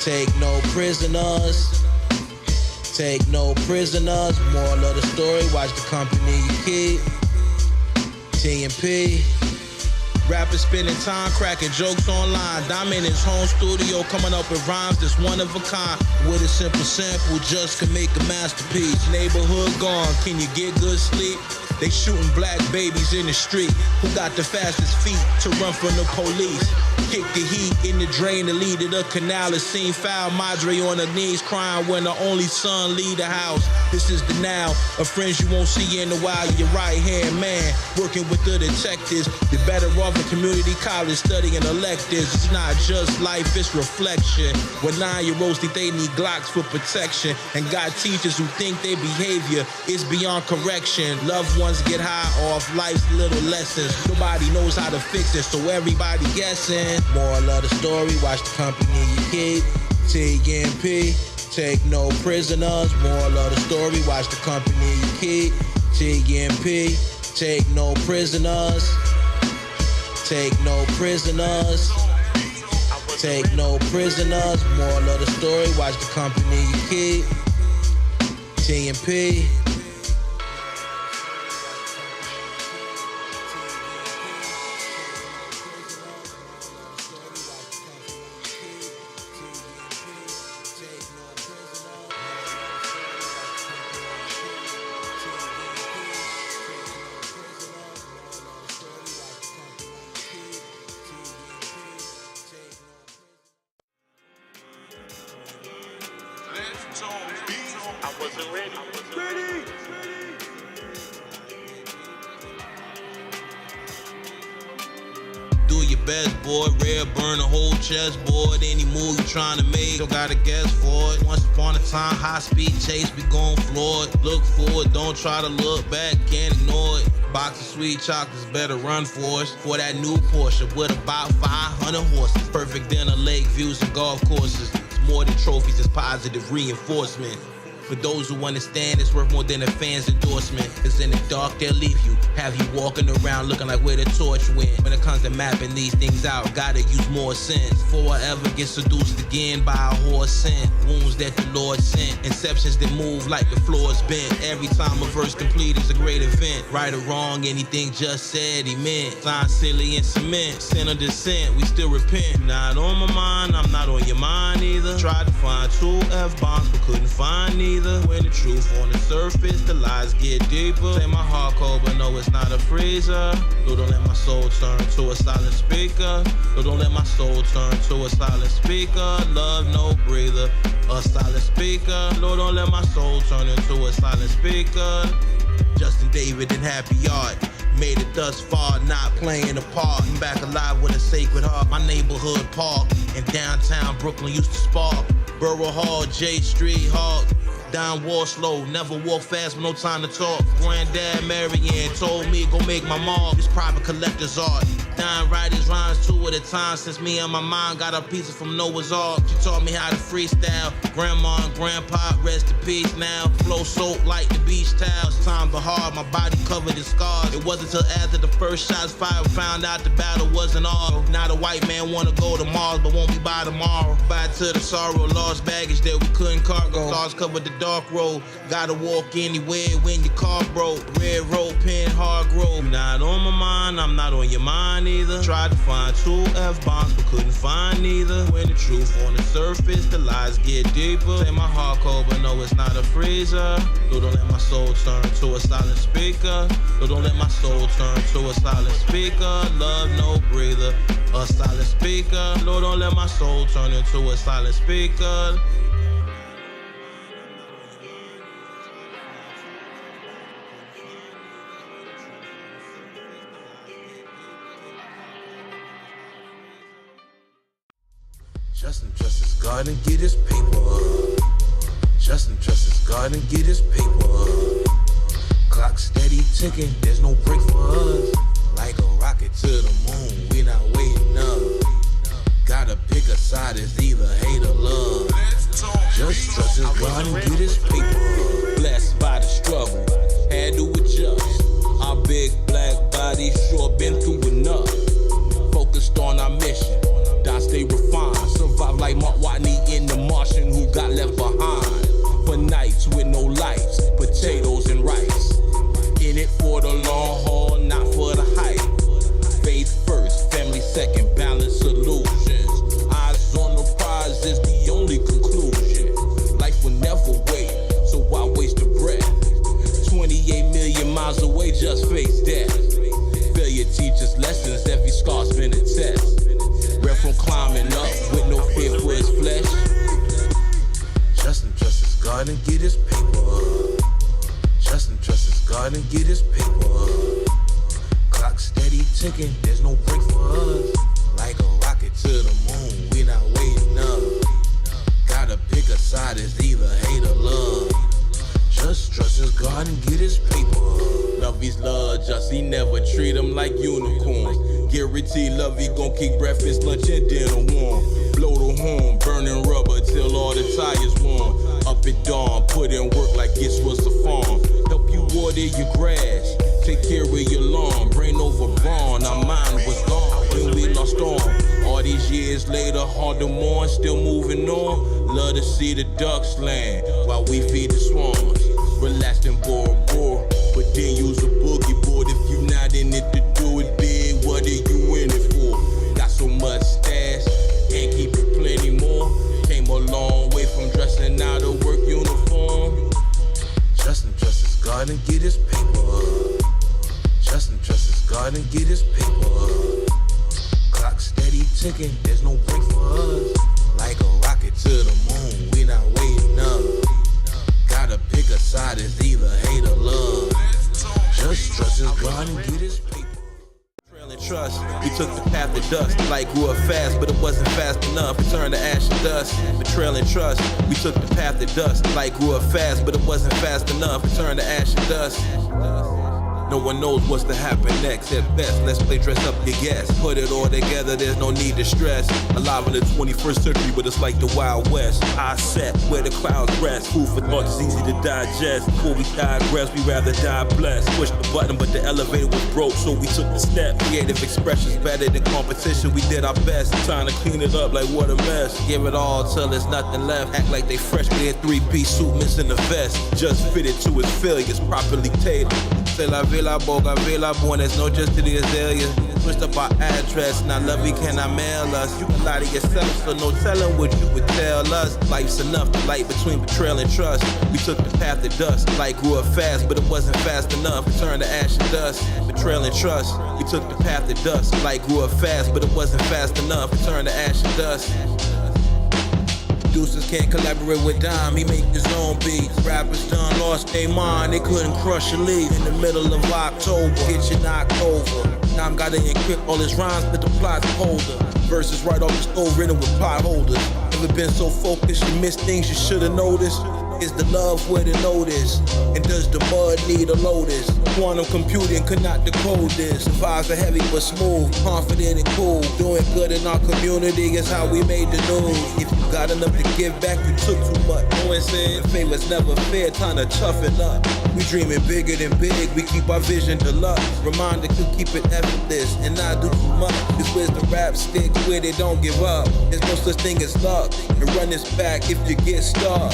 C: Take no prisoners. Take no prisoners, moral of the story, watch the company you keep. TMP. Rappers spending time cracking jokes online. Dime in his home studio coming up with rhymes that's one of a kind. With a simple sample just can make a masterpiece. Neighborhood gone, can you get good sleep? They shooting black babies in the street. Who got the fastest feet to run from the police? Kick the heat in the drain to lead to the canal. It seen foul Madre on her knees crying when her only son leave the house. This is the now, of friends you won't see in a while. Your right hand man, working with the detectives. You're better off in community college studying electives. It's not just life, it's reflection. When 9-year-olds think they need Glocks for protection, and got teachers who think their behavior is beyond correction. Loved ones get high off life's little lessons. Nobody knows how to fix it, so everybody guessing. Moral of the story, watch the company you keep. TMP, take no prisoners. Moral of the story, watch the company you keep. TMP, take no prisoners. Take no prisoners. Take no prisoners. Moral of the story, watch the company you keep. TMP.
E: I wasn't ready.
C: Do your best, boy. Rare burn a whole chessboard. Any move you trying to make, still gotta guess for it. Once upon a time, high speed chase, we gon' floor it. Look forward, don't try to look back, can't ignore it. Box of sweet chocolates, better run for us. For that new Porsche with about 500 horses. Perfect dinner, lake views, and golf courses. It's more than trophies, it's positive reinforcement. For those who understand, it's worth more than a fan's endorsement. Cause in the dark, they'll leave you. Have you walking around looking like where the torch went. When it comes to mapping these things out, gotta use more sense. Before I ever get seduced again by a horse scent. Wounds that the Lord sent. Inceptions that move like the floor's bent. Every time a verse complete is a great event. Right or wrong, anything just said he meant. Sign silly and cement. Sin or dissent, we still repent. Not on my mind, I'm not on your mind either. Tried to find 2 F-bombs, but couldn't find neither. When the truth on the surface, the lies get deeper. Say my heart cold, but no, it's not a freezer. No, don't let my soul turn to a silent speaker. No, don't let my soul turn to a silent speaker. Love, no breather, a silent speaker. Lord, don't let my soul turn into a silent speaker. Justin David and Happy Yard. Made it thus far, not playing a part. I'm back alive with a sacred heart. My neighborhood park in downtown Brooklyn used to spark. Borough Hall, J Street, Hawk. Down wall slow, never walk fast with no time to talk. Granddad Marianne told me go make my mark. It's private collector's art.
A: dying, write his rhymes 2 at a time. Since me and my mom got our pizza from Noah's Ark, she taught me how to freestyle. Grandma and grandpa, rest in peace now. Flow soap like the beach towels. Time but hard, my body covered in scars. It wasn't till after the first shots fired, found out the battle wasn't all. Now the white man wanna go to Mars, but won't be by tomorrow. Bye to the sorrow, lost baggage that we couldn't cargo. Stars covered the dark road. Gotta walk anywhere when your car broke. Red road, pen, hard grove. You're not on my mind, I'm not on your mind either. Tried to find 2 F-bombs, but couldn't find neither. When the truth on the surface, the lies get deeper. Say my heart cold, but no, it's not a freezer. So don't let my soul turn to a silent speaker. So don't let my soul turn to a silent speaker. Love no breather, a silent speaker. Lord, don't let my soul turn into a silent speaker.
C: Justin trusts his God and get his paper up. Justin trusts his God and get his paper up. Clock steady ticking, there's no break for us. Like a rocket to the moon, we not waiting up. Gotta pick a side, it's either hate or love. Just trust his God and get his paper up. Blessed by the struggle, had to adjust. Our big black body sure been through enough. Focused on our mission. I stay refined, survive like Mark Watney in The Martian who got left behind. For nights with no lights, potatoes and rice. In it for the long haul, not for the hype. Faith first, family second, balanced solutions. Eyes on the prize is the only conclusion. Life will never wait, so why waste a breath? 28 million miles away, just face death. Failure teaches lessons, every scar's been a test. Breath from climbing up with no fear for his flesh. Justin trusts his God and get his paper up. Justin trusts his God and get his paper up. Clock steady ticking, there's no break for us. Like a rocket to the moon, we not waiting up. Gotta pick a side, it's either hate or love. Just trust his God and get his paper up. Love his love, just he never treat him like unicorns. Guarantee love, he gon' keep breakfast, lunch, and dinner warm. Blow the horn, burning rubber till all the tires warm. Up at dawn, put in work like it was a farm. Help you water your grass, take care of your lawn. Brain over brawn, our mind was gone when we lost on. All these years later, hard to mourn, still moving on. Love to see the ducks land while we feed the swans. Relaxed and bored, but then use a boogie board. If you not in it to do it big, what are you in it for? Got so much stash, and keep it plenty more. Came a long way from dressing out a work uniform. Justin trusts his God and get his paper up. Justin trusts his God and get his paper up. Clock steady ticking, there's no break for us. Like a rocket to the moon, we not waiting up. Gotta pick a side, it's either hate or love. Just trust his God and get his paper. Trailing trust, we took the path to dust. Light grew up fast, but it wasn't fast enough. It turned to ash and dust. Betrayal and trust, we took the path to dust. Light grew up fast, but it wasn't fast enough. It turned to ash and dust. No one knows what's to happen next. At best, let's play dress up your guess. Put it all together, there's no need to stress. Alive in the 21st century, but it's like the Wild West. I set where the clouds rest. Food for thought is easy to digest. Before we digress, we rather die blessed. Push the button, but the elevator was broke, so we took the step. Creative expressions better than competition. We did our best, trying to clean it up like what a mess. Give it all till there's nothing left. Act like they fresh, but in 3-piece suit missing the vest. Just fitted to his failures, properly tailored. C'est la Villa Bougainville, born as no just to the azalea. Switched up our address, now love you cannot mail us. You can lie to yourself, so no telling what you would tell us. Life's enough, the light between betrayal and trust. We took the path to dust. Light grew up fast, but it wasn't fast enough. It turned to ash and dust. Betrayal and trust. We took the path to dust. Light grew up fast, but it wasn't fast enough. It turned to ash and dust. Producers can't collaborate with Dime, he make his own beats. Rappers done lost their mind, they couldn't crush a leaf. In the middle of October, get you knocked over. Dime gotta encrypt all his rhymes, but the plot's colder. Verses right off the stove, written with pot holders. Never been so focused, you miss things you should've noticed. Is the love where the note is? And does the mud need a lotus? Quantum computing could not decode this. The vibes are heavy but smooth, confident and cool. Doing good in our community is how we made the news. If you got enough to give back, you took too much. No one said favors never fair, time to toughen up. We dreaming bigger than big, we keep our vision deluxe. Reminder to keep it effortless and not do too much. This wisdom rap, stick with it, don't give up. There's no such thing as luck, and run this back if you get stuck.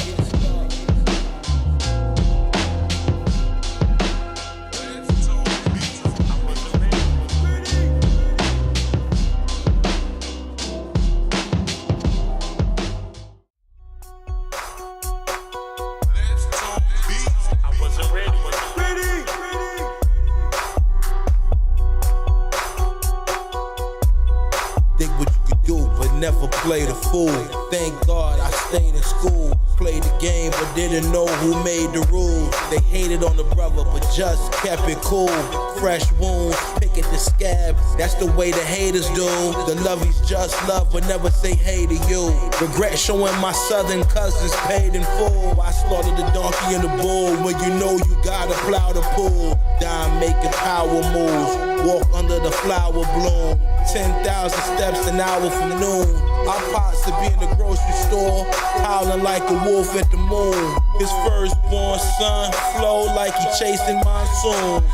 C: Never played a fool. Thank God I stayed in school. Played the game but didn't know who made the rules. They hated on the brother but just kept it cool. Fresh wounds, pick at the scab. That's the way the haters do. The lovies just love but never say hey to you. Regret showing my southern cousins paid in full. I slaughtered the donkey and the bull. When you know you gotta plow the pool. Dime making power moves. Walk under the flower bloom. 10,000 steps an hour from noon. Our pops would be in the grocery store, howling like a wolf at the moon. His firstborn son flow like he chasing monsoons.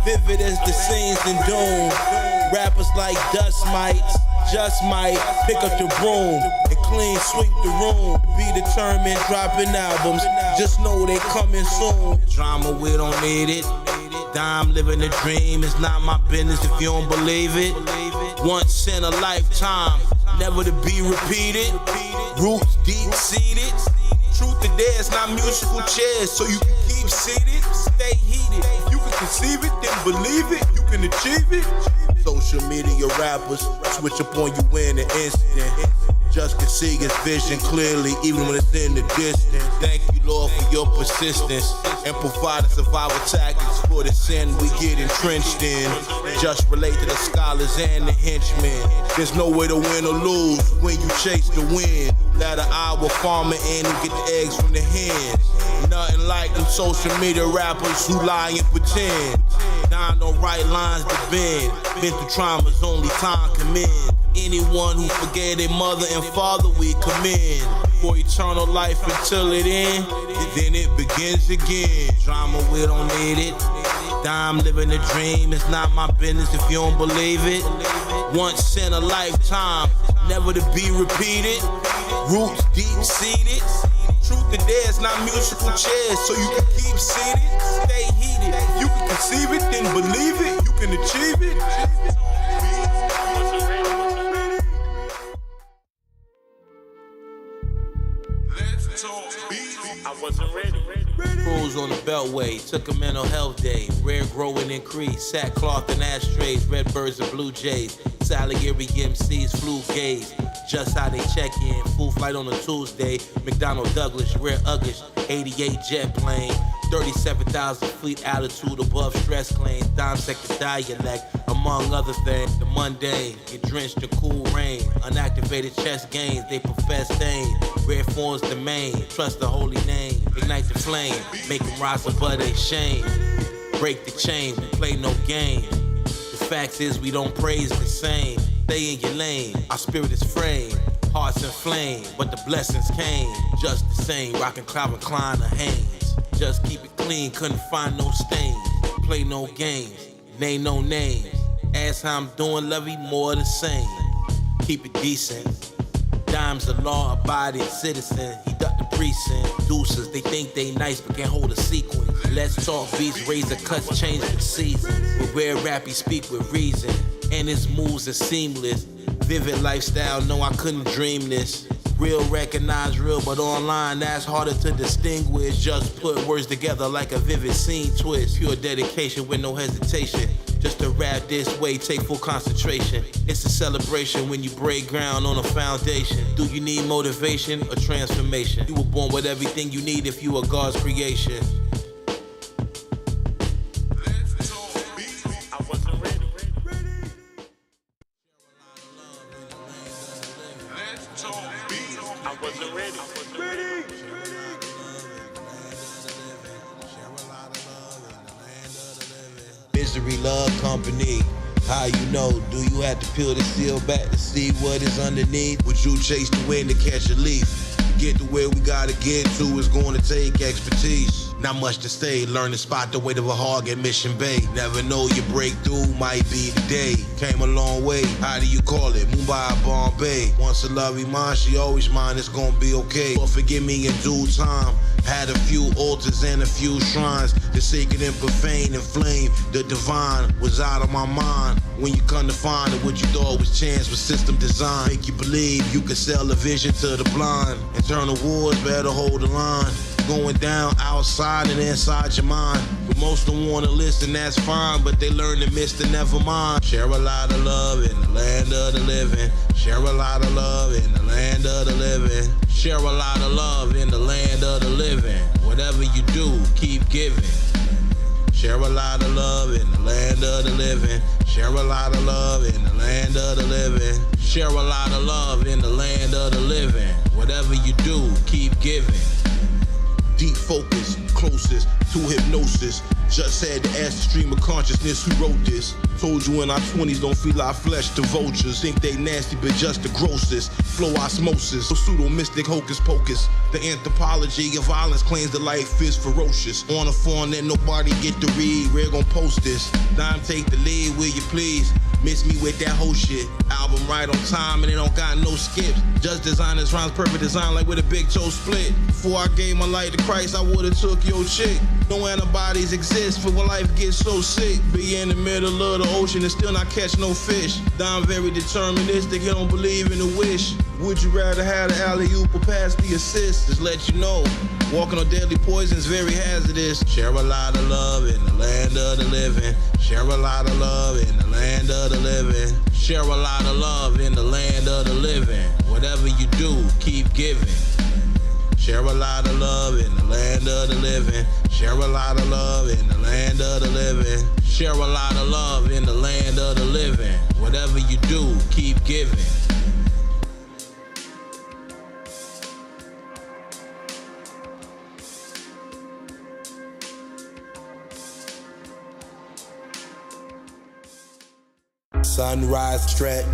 C: Vivid as the scenes in Doom. Rappers like Dust Mites just might pick up the broom and clean sweep the room. Be determined, dropping albums, just know they coming soon. Drama, we don't need it. Dime living a dream, it's not my business if you don't believe it. Once in a lifetime, never to be repeated. Roots deep-seated. Truth to dare, it's not musical chairs, so you can keep seated. Stay heated. If you can conceive it, then believe it. You can achieve it. Social media rappers switch up on you in an instant. Just can see his vision clearly, even when it's in the distance. Thank you, Lord, for your persistence and providing survival tactics for the sin we get entrenched in. Just relate to the scholars and the henchmen. There's no way to win or lose when you chase the wind. Let an hour farmer in and get the eggs from the hens. Nothing like them social media rappers who lie and pretend. Dying on right lines to bend. Been through traumas only time can mend. Anyone who forget their mother and father, we commend. For eternal life until it ends, then it begins again. Drama, we don't need it. Dime living a dream, it's not my business if you don't believe it. Once in a lifetime, never to be repeated. Roots deep-seated. Truth to dare, it's not musical chairs, so you can keep seated. Stay heated. If you can conceive it, then believe it. You can achieve it.
A: I wasn't ready.
C: Cruise on the Beltway, took a mental health day. Rare growing increase, sackcloth and ashtrays, red birds and blue jays. Salieri MCs, flu gaze. Just how they check in, full flight on a Tuesday. McDonnell Douglas, rare Uggish, 88 jet plane. 37,000 fleet altitude above stress claims. Dime sector dialect, among other things. The mundane, get drenched in cool rain. Unactivated chest gains, they profess stain. Rare forms the main, trust the holy name. Ignite the flame, make them rise above they shame. Break the chain, we play no game. The fact is we don't praise the same. Stay in your lane, our spirit is framed. Hearts inflamed, but the blessings came. Just the same, rockin' Calvin Klein or Hanes. Just keep it clean, couldn't find no stains. Play no games, name no names. Ask how I'm doing, love you more the same. Keep it decent. Dime's a law-abiding citizen. He ducked the precinct. Deuces, they think they nice but can't hold a sequence. Let's talk beats, razor cuts, change the season. With rare rap, he speak with reason. And his moves are seamless. Vivid lifestyle, no, I couldn't dream this. Real recognize real, but online that's harder to distinguish. Just put words together like a vivid scene twist. Pure dedication with no hesitation. Just to rap this way, take full concentration. It's a celebration when you break ground on a foundation. Do you need motivation or transformation? You were born with everything you need if you are God's creation. misery love company. How you know? Do you have to peel the seal back to see what is underneath? Would you chase the wind to catch a leaf? Get to where we gotta get to is going to take expertise. Not much to say, learn to spot the weight of a hog at Mission Bay. Never know your breakthrough might be today. Came a long way, how do you call it? Mumbai, Bombay. Once a love mind, she always mine, it's gonna be okay. But forgive me in due time. Had a few altars and a few shrines. The sacred and profane and flame. The divine was out of my mind. When you come to find that what you thought was chance was system design. Make you believe you could sell a vision to the blind. Internal wars better hold the line. Going down outside and inside your mind. But most don't wanna listen, that's fine. But they learn to miss the never mind. Share a lot of love in the land of the living. Share a lot of love in the land of the living. Share a lot of love in the land of the living. Whatever you do, keep giving. Share a lot of love in the land of the living. Share a lot of love in the land of the living. Share a lot of love in the land of the living. Whatever you do, keep giving. Deep focus, closest to hypnosis. Just had to ask the stream of consciousness who wrote this. Told you in our 20s don't feed our flesh to vultures. Think they nasty but just the grossest. Flow osmosis, pseudo mystic hocus pocus. The anthropology of violence claims that life is ferocious. On a phone that nobody get to read, we're gon' post this. Dime take the lead, will you please? Miss me with that whole shit. Album right on time and it don't got no skips. Just design this rhymes, perfect design like with a big toe split. Before I gave my life to Christ, I would've took your chick. No antibodies exist for when life gets so sick. Be in the middle of the ocean and still not catch no fish. Don very deterministic, he don't believe in the wish. Would you rather have the alley-oop or pass the assist? Just let you know, walking on deadly poison's very hazardous. Share a lot of love in the land of the living. Share a lot of love in the land of the living. Share a lot of love in the land of the living. Whatever you do, keep giving. Share a lot of love in the land of the living. Share a lot of love in the land of the living. Share a lot of love in the land of the living. Whatever you do, keep giving.
F: Sunrise stretch,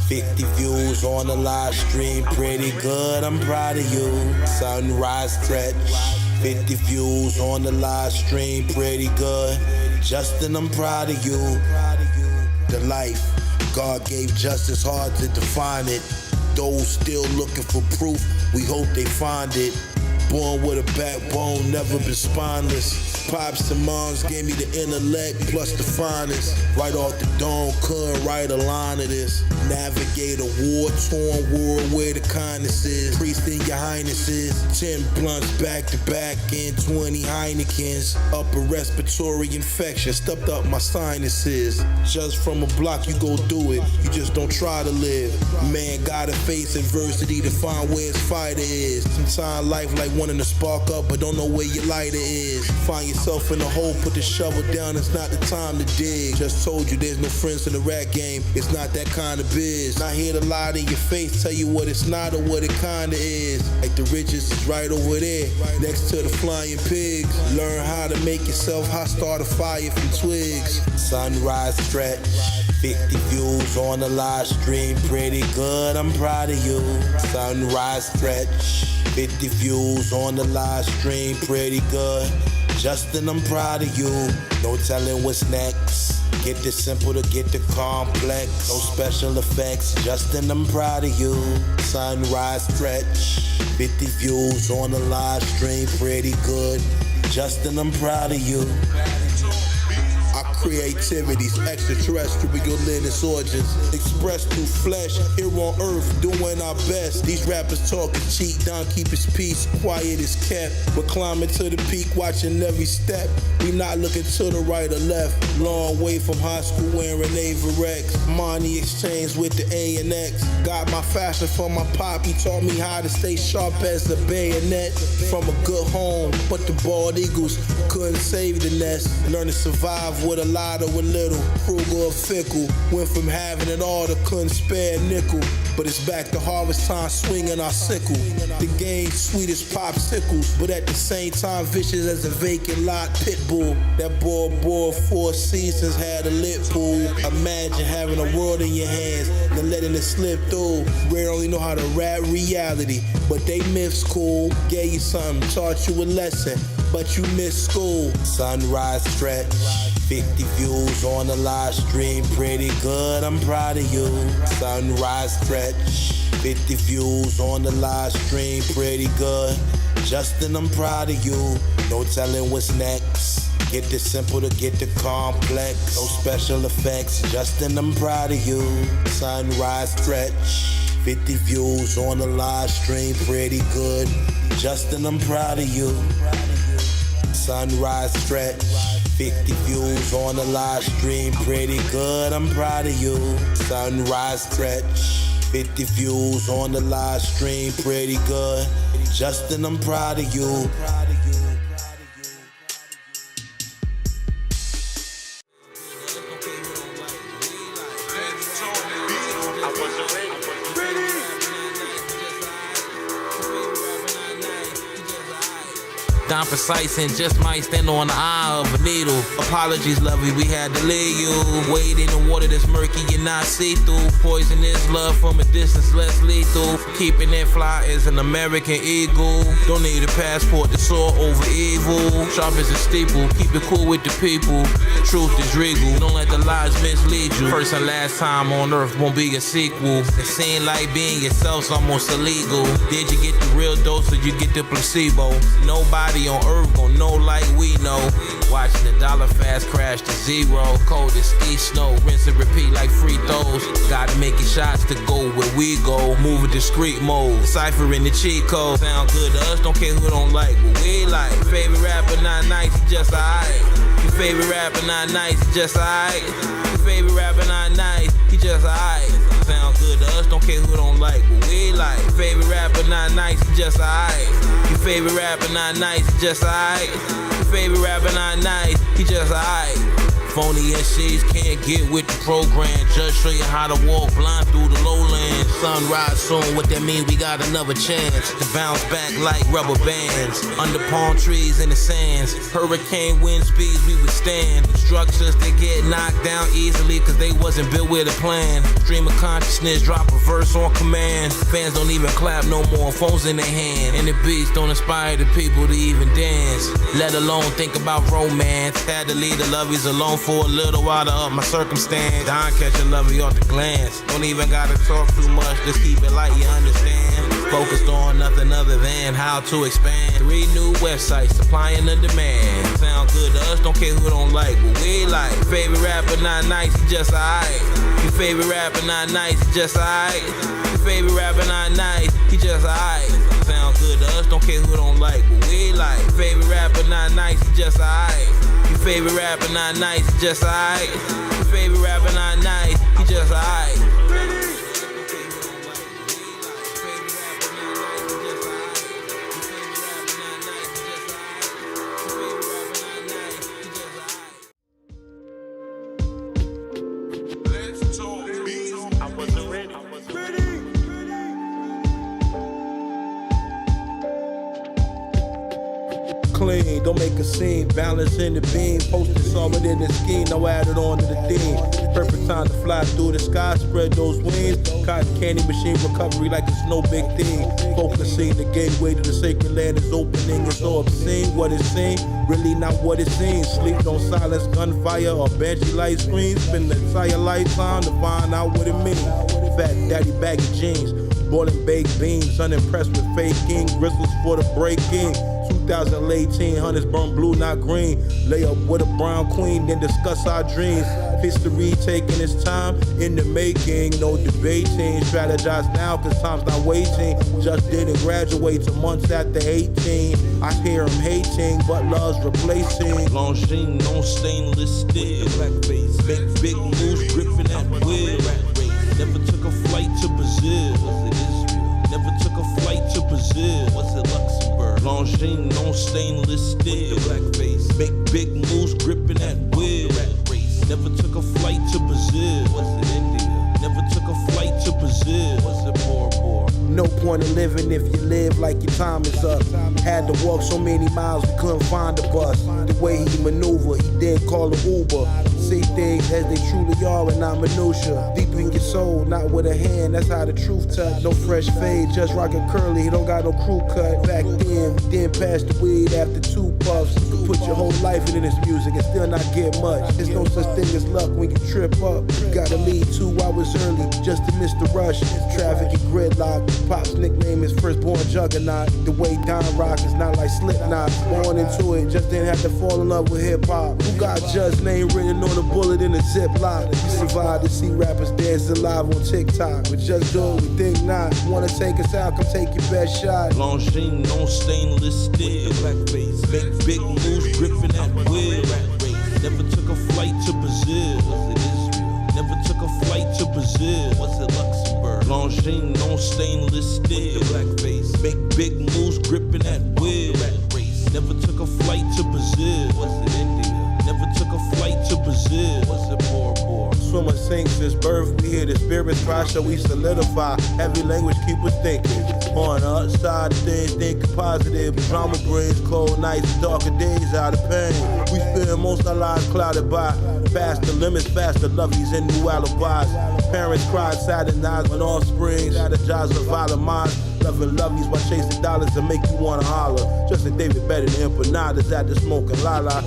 F: 50 views on the live stream, pretty good, I'm proud of you. Sunrise stretch, 50 views on the live stream, pretty good. Justin, I'm proud of you. The life God gave justice, hard to define it. Those still looking for proof, we hope they find it. Born with a backbone, never been spineless. Pops and moms gave me the intellect plus the finest. Right off the dome, couldn't write a line of this. Navigate a war-torn world where the kindness is. Priest in your highnesses, 10 blunts back to back and 20 Heinekens. Upper respiratory infection, stuffed up my sinuses. Just from a block, you go do it, you just don't try to live. Man gotta face adversity to find where his fighter is. Sometimes life like wanting to spark up, but don't know where your lighter is. Find yourself in a hole, put the shovel down, it's not the time to dig. Just told you there's no friends in the rap game, it's not that kind of biz. Not here to lie to your face, tell you what it's not or what it kinda is. Like the riches is right over there, next to the flying pigs. Learn how to make yourself hot, start a fire from twigs. Sunrise stretch, 50 views on the live stream, pretty good, I'm proud of you. Sunrise stretch, 50 views on the live stream, pretty good. Justin, I'm proud of you. No telling what's next. Get the simple to get the complex. No special effects. Justin, I'm proud of you. Sunrise stretch, 50 views on the live stream, pretty good. Justin, I'm proud of you. Our creativity's extraterrestrial lineage origins expressed through flesh here on earth, doing our best. These rappers talking cheat, Don keep his peace, quiet is kept. We're climbing to the peak, watching every step. We not looking to the right or left. Long way from high school wearing Averex. Money exchange with the A&X. Got my fashion from my pop, he taught me how to stay sharp as a bayonet. From a good home, but the bald eagles couldn't save the nest. Learn to survive with a mulatto a little, frugal or fickle. Went from having it all to couldn't spare a nickel. But it's back to harvest time, swinging our sickle. The game sweet as popsicles, but at the same time vicious as a vacant lot pit bull. That boy 4 seasons had a lit pool. Imagine having a world in your hands, then letting it slip through. Rare only know how to rap reality, but they myths cool. Gave you something, taught you a lesson, but you missed school. Sunrise stretch, 50 views on the live stream, pretty good, I'm proud of you. Sunrise stretch, 50 views on the live stream, pretty good. Justin, I'm proud of you. No telling what's next. Get the simple to get the complex. No special effects. Justin, I'm proud of you. Sunrise stretch, 50 views on the live stream, pretty good. Justin, I'm proud of you. Sunrise stretch, 50 views on the live stream, pretty good, I'm proud of you. Sunrise stretch, 50 views on the live stream, pretty good. Justin, I'm proud of you.
A: Down precise and just might stand on the eye of a needle. Apologies, lovey, we had to leave you. Wade in the water that's murky and not see-through. Poisonous love from a distance, less lethal. Keeping it fly as an American eagle. Don't need a passport to soar over evil. Sharp as a steeple, keep it cool with the people. Truth is regal, don't let the lies mislead you. First and last time on earth won't be a sequel. It seems like being yourself's almost illegal. Did you get the real dose or you get the placebo? Nobody on earth gon' know like we know. Watching the dollar fast crash to zero. Cold as ski snow, rinse and repeat like free throws. Gotta make it shots to go where we go. Move a discreet mode, deciphering the cheat code. Sound good to us, don't care who don't like what we like. Favorite rapper not nice, he just alright. Your favorite rapper not nice, he just alright. Your favorite rapper not nice, he just alright. Sound good to us, don't care who don't like what we like. Favorite rapper not nice, he just alright. Your favorite rapper not nice, he just alright. Your favorite rapper not nice, he just alright. Phony MCs can't get with the program. Just show you how to walk blind through the lowlands. Sunrise soon, what that mean? We got another chance to bounce back like rubber bands. Under palm trees in the sands. Hurricane wind speeds we withstand. Structures that get knocked down easily cause they wasn't built with a plan. Stream of consciousness, drop a verse on command. Fans don't even clap no more, phones in their hand. And the beats don't inspire the people to even dance. Let alone think about romance. Had to leave the lovies alone for a little while to up my circumstance. Don catch a lovey off the glance. Don't even gotta talk too much, just keep it light, you understand. Focused on nothing other than how to expand. 3 new websites supplying the demand. Sound good to us, don't care who don't like what we like. Favorite rapper not nice, he just alright. Your favorite rapper not nice, he just alright. Your favorite rapper not nice, he just alright. Sound good to us, don't care who don't like what we like. Favorite rapper not nice, he just alright. Your favorite rapper not nice, he just alright. Your favorite rapper not nice, he just alright.
F: Clean, don't make a scene, balance in the beam, posted solid in the scheme, now add it on to the theme. Perfect time to fly through the sky, spread those wings. Cotton candy machine recovery like it's no big thing. Focusing, the gateway to the sacred land is opening. It's so obscene, what it seems, really not what it seems. Sleep on silence, gunfire, or banshee light screens. Spend the entire lifetime to find out what it means. Fat daddy baggy jeans, boiling baked beans, unimpressed with faking. Grizzles for the breaking. 2018, hunters burn blue, not green. Lay up with a brown queen, then discuss our dreams. History taking its time in the making, no debating. Strategize now, cause time's not waiting. Just didn't graduate till months after 18. I hear him hating, but love's replacing.
A: Longines, no stainless steel. Blackface, big moves, gripping at will. Never took a flight to Brazil. Was it Israel? Never took a flight to Brazil. Was it Luxembourg? Longines, no stainless steel. Blackface, big moves, gripping at will.
D: Never took a flight to Brazil. What's it, India? Never took a flight to Brazil. What's it, Bora Bora?
F: No point in living if you live like your time is up. Had to walk so many miles we couldn't find a bus. The way he maneuver, he did call an Uber. See things as they truly are and not minutia. Deep in your soul, not with a hand, that's how the truth touch. No fresh fade, just rockin' curly, he don't got no crew cut. Back then, we didn't pass the weed after 2 puffs. You can put your whole life into this music and still not get much. There's no such thing as luck when you trip up. You gotta leave 2 hours early just to miss the rush. Traffic and gridlock. Pop's nickname is Firstborn Juggernaut. The way Don rock is not like Slipknot. Born into it, just didn't have to fall in love with hip hop. Who got Judge's name written on a bullet in a Ziploc? You survived to see rappers dancing live on TikTok. But just do it, we think not. Wanna take us out, come take your best shot.
D: Longines on stainless steel. Blackface, make big moves, gripping that wheel. Never took a flight to Brazil. Was it Israel? Never took a flight to Brazil. Was it Luxembourg? Longines on stainless steel. Blackface, make big moves, gripping that wheel. Never took a flight to Brazil. Was it India? Never took a flight to Brazil. Was it Bora Bora?
F: Swimmer sinks since birth, we hear the spirits cry, so we solidify. Heavy language keep us thinking. On the upside of things, thinking positive. Drama brings cold nights, darker days out of pain. We spend most our lives clouded by past the limits, faster loveys and new alibis. Parents cried sad nights when offspring strategize with violent minds. Loving loveys while chasing dollars to make you wanna holler. Justin David better than empanadas at the smoking lala.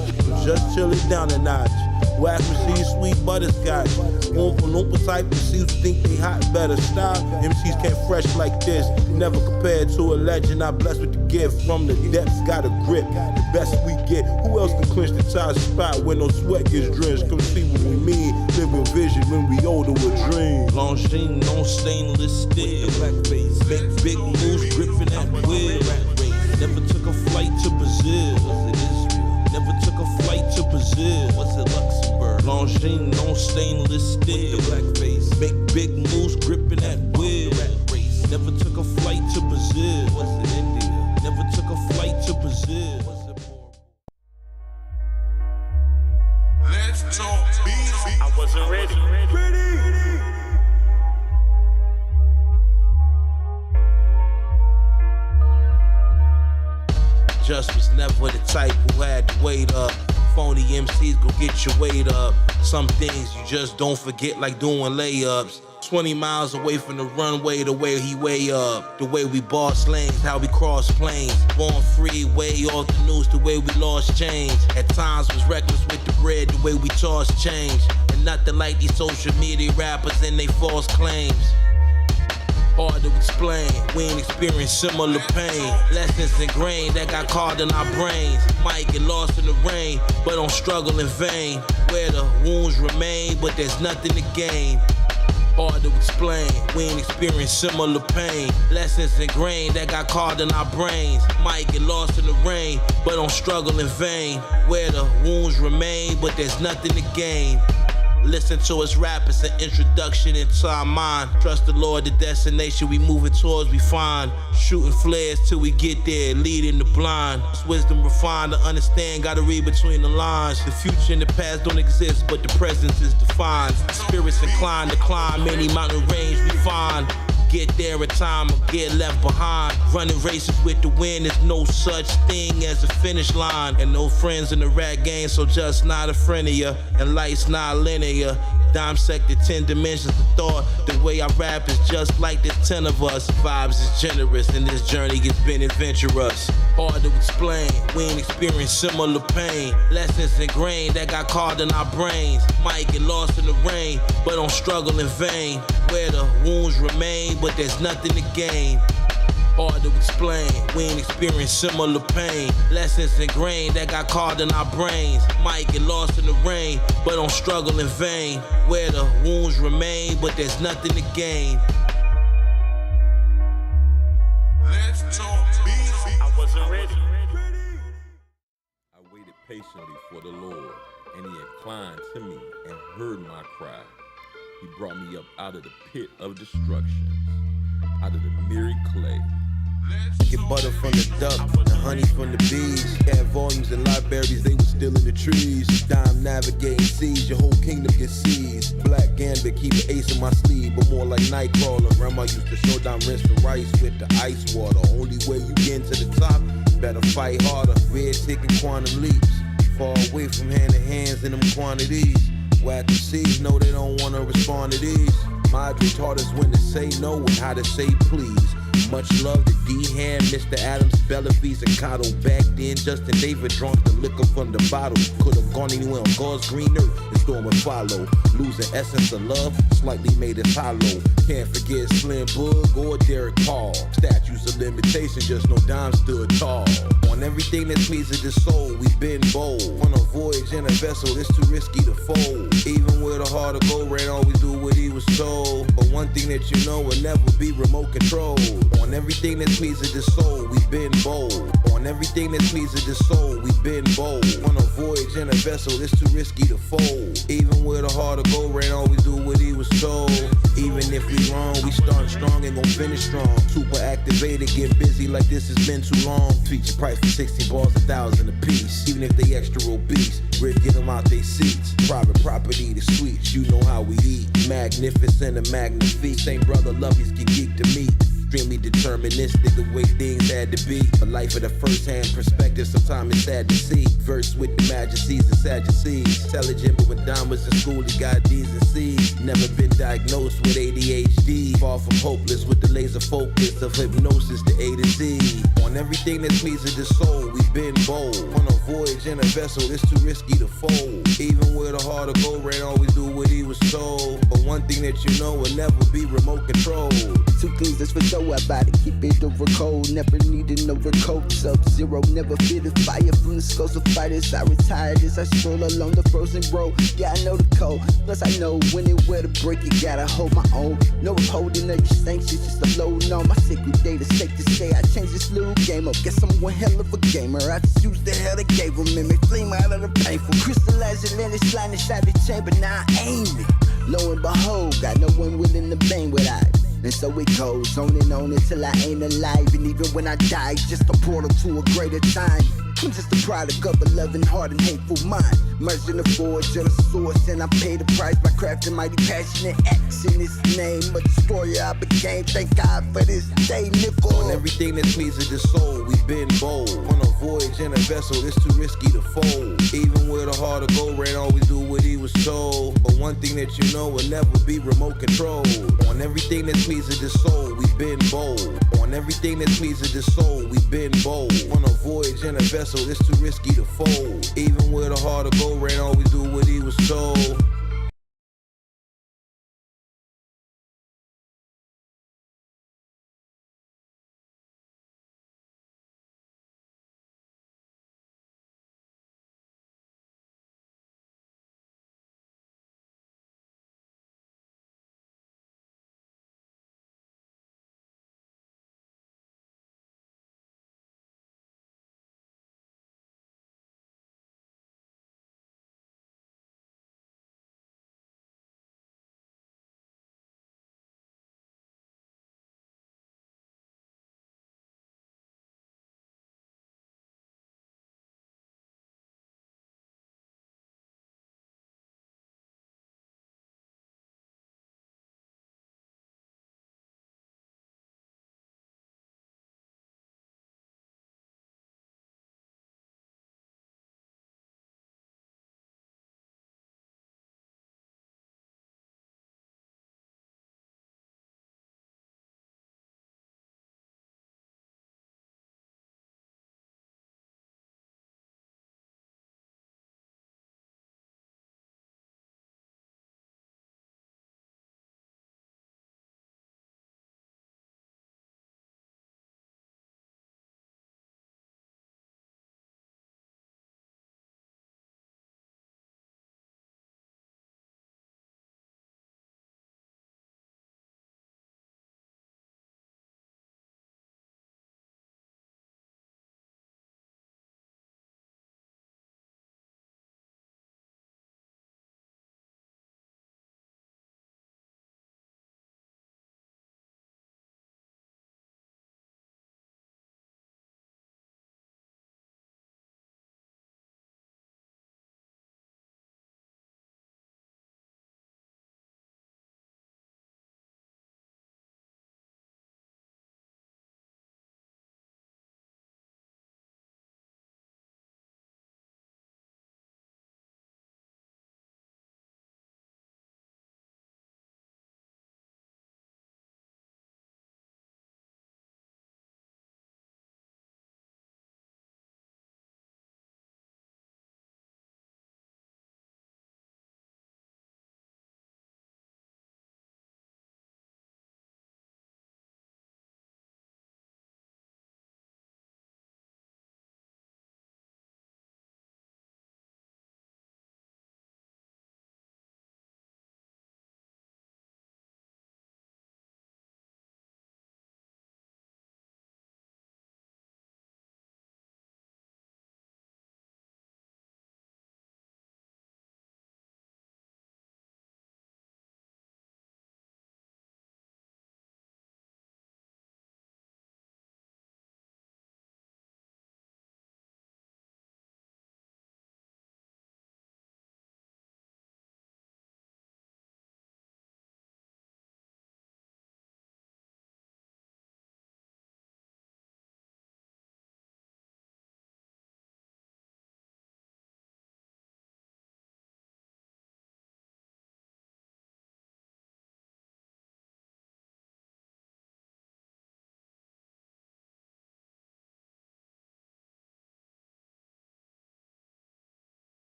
F: Just chill it down a notch. Whack receive sweet butterscotch. Oompa Loompa type MCs think they hot, better stop. MCs can't fresh like this. Never compared to a legend. I'm blessed with the gift from the depths. Got a grip, the best we get. Who else can clinch the top spot when no sweat gets drenched? Come see what we mean. Live with vision when we older with dreams.
D: Longines on stainless steel. Blackface, make big moves, gripping that wheel. Never took a flight to Brazil. Was it Israel? Never took a flight to Brazil. Was it Luxembourg? Longines on stainless steel. Blackface, make big moves, gripping that wheel. Never took a flight to Brazil. Was it India? Never took a flight to Brazil. Was it Bora?
B: Let's talk beef.
E: I wasn't ready.
F: Just was never the type who had to wait up. Phony MCs go get your weight up. Some things you just don't forget, like doing layups. 20 miles away from the runway, the way he way up. The way we boss lanes, how we cross planes. Born free, way off the news, the way we lost change. At times was reckless with the bread, the way we toss change. And nothing like these social media rappers and they false claims. Hard to explain, we ain't experienced similar pain. Lessons ingrained that got carved in our brains. Might get lost in the rain, but don't struggle in vain. Where the wounds remain, but there's nothing to gain. Hard to explain, we ain't experienced similar pain. Lessons ingrained that got carved in our brains. Might get lost in the rain, but don't struggle in vain. Where the wounds remain, but there's nothing to gain. Listen to us rap, it's an introduction into our mind. Trust the Lord, the destination we moving towards we find. Shooting flares till we get there, leading the blind. It's wisdom refined to understand, gotta read between the lines. The future and the past don't exist, but the present is defined. Spirits inclined to climb any mountain range we find. Get there in time or get left behind. Running races with the wind, there's no such thing as a finish line. And no friends in the rap game, so just not a friend of ya. And life's not linear. Dissected 10 dimensions of thought. The way I rap is just like there's 10 of us. Vibes is generous and this journey has been adventurous. Hard to explain, we ain't experienced similar pain. Lessons ingrained that got carved in our brains. Might get lost in the rain, but don't struggle in vain. Where the wounds remain, but there's nothing to gain. Hard to explain, we ain't experienced similar pain. Lessons ingrained that got carved in our brains. Might get lost in the rain, but don't struggle in vain. Where the wounds remain, but there's nothing to gain.
B: Let's talk beef.
E: I wasn't ready.
A: I waited patiently for the Lord, and he inclined to me and heard my cry. He brought me up out of the pit of destruction, out of the miry clay.
F: Get butter from the duck and honey from the bees. Had volumes and libraries, they were still in the trees. Dime navigating seas, your whole kingdom gets seized. Black Gambit, keep an ace in my sleeve, but more like Nightcrawler. Grandma used to show down rinse the rice with the ice water. Only way you get to the top, better fight harder. Red ticking quantum leaps, far away from hand to hands in them quantities. Whack the seeds, know they don't wanna respond to these. Madre taught us when to say no and how to say please. Much love to D-Hand, Mr. Adams, Bella Visa, Cotto. Back then, Justin David drunk the liquor from the bottle. Could've gone anywhere on God's green earth, the storm would follow. Losing essence of love, slightly made us hollow. Can't forget Slim Bug or Derek Paul. Statues of limitation, just no dime stood tall. On everything that pleases the soul, we've been bold. On a voyage in a vessel, it's too risky to fold. Even with a heart of gold, Ran always do what he was told. But one thing that you know will never be remote controlled. On everything that pleases the soul, we've been bold. On everything that pleases the soul, we've been bold. On a voyage in a vessel, it's too risky to fold. Even with a heart of gold, Ran always do what he was told. Even if we wrong, we start strong and gon' finish strong. Super activated, get busy like this has been too long. Feature price for 60 bars, 1,000 a piece. Even if they extra obese, Rip get them out they seats. Private property, the sweets, you know how we eat. Magnificent and magnifique, same brother lovies get geek to meet. Extremely deterministic, the way things had to be. A life of the first-hand perspective, sometimes it's sad to see. Verse with the majesties and sadducees. Intelligent, but when Don was in school, he got D's and C's. Never been diagnosed with ADHD. Far from hopeless with the laser focus of hypnosis to A to Z. On everything that pleases the soul, we've been bold. On a voyage in a vessel, it's too risky to fold. Even with a heart of gold, Ran always do what he was told. But one thing that you know will never be remote controlled.
G: Two things that's for sure about it. Keep it over cold, never needed no overcoat. Sub-zero, never fitted fire from the skulls of fighters. I retired as I stroll along the frozen road. Yeah, I know the code. Plus I know when and where to break it. Gotta hold my own. No upholding of your sanctions, just uploading on my sacred data. Safe to say I changed this little game up. Guess I'm one hell of a gamer. I just used the hell they gave them and make flame out of the painful. Crystallized Atlantic slide inside the chamber. Now I aim it. Lo and behold, got no one willing to bang with I. And so it goes on until I ain't alive. And even when I die, just a portal to a greater time. I'm just a product of a loving heart and hateful mind. Merged in the forge of the source, and I pay the price by crafting mighty passionate acts in his name. A destroyer I became, thank God for this day, nickel.
F: On everything that pleases the soul, we've been bold. On a voyage in a vessel, it's too risky to fold. Even with a heart of gold, Ran always do what he was told. But one thing that you know will never be remote controlled. On everything that pleases the soul, we've been bold. On everything that pleases the soul, we've been bold. On a voyage in a vessel, it's too risky to fold. Even with a heart of gold, Ran always do what he was told.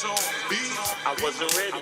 A: I wasn't ready.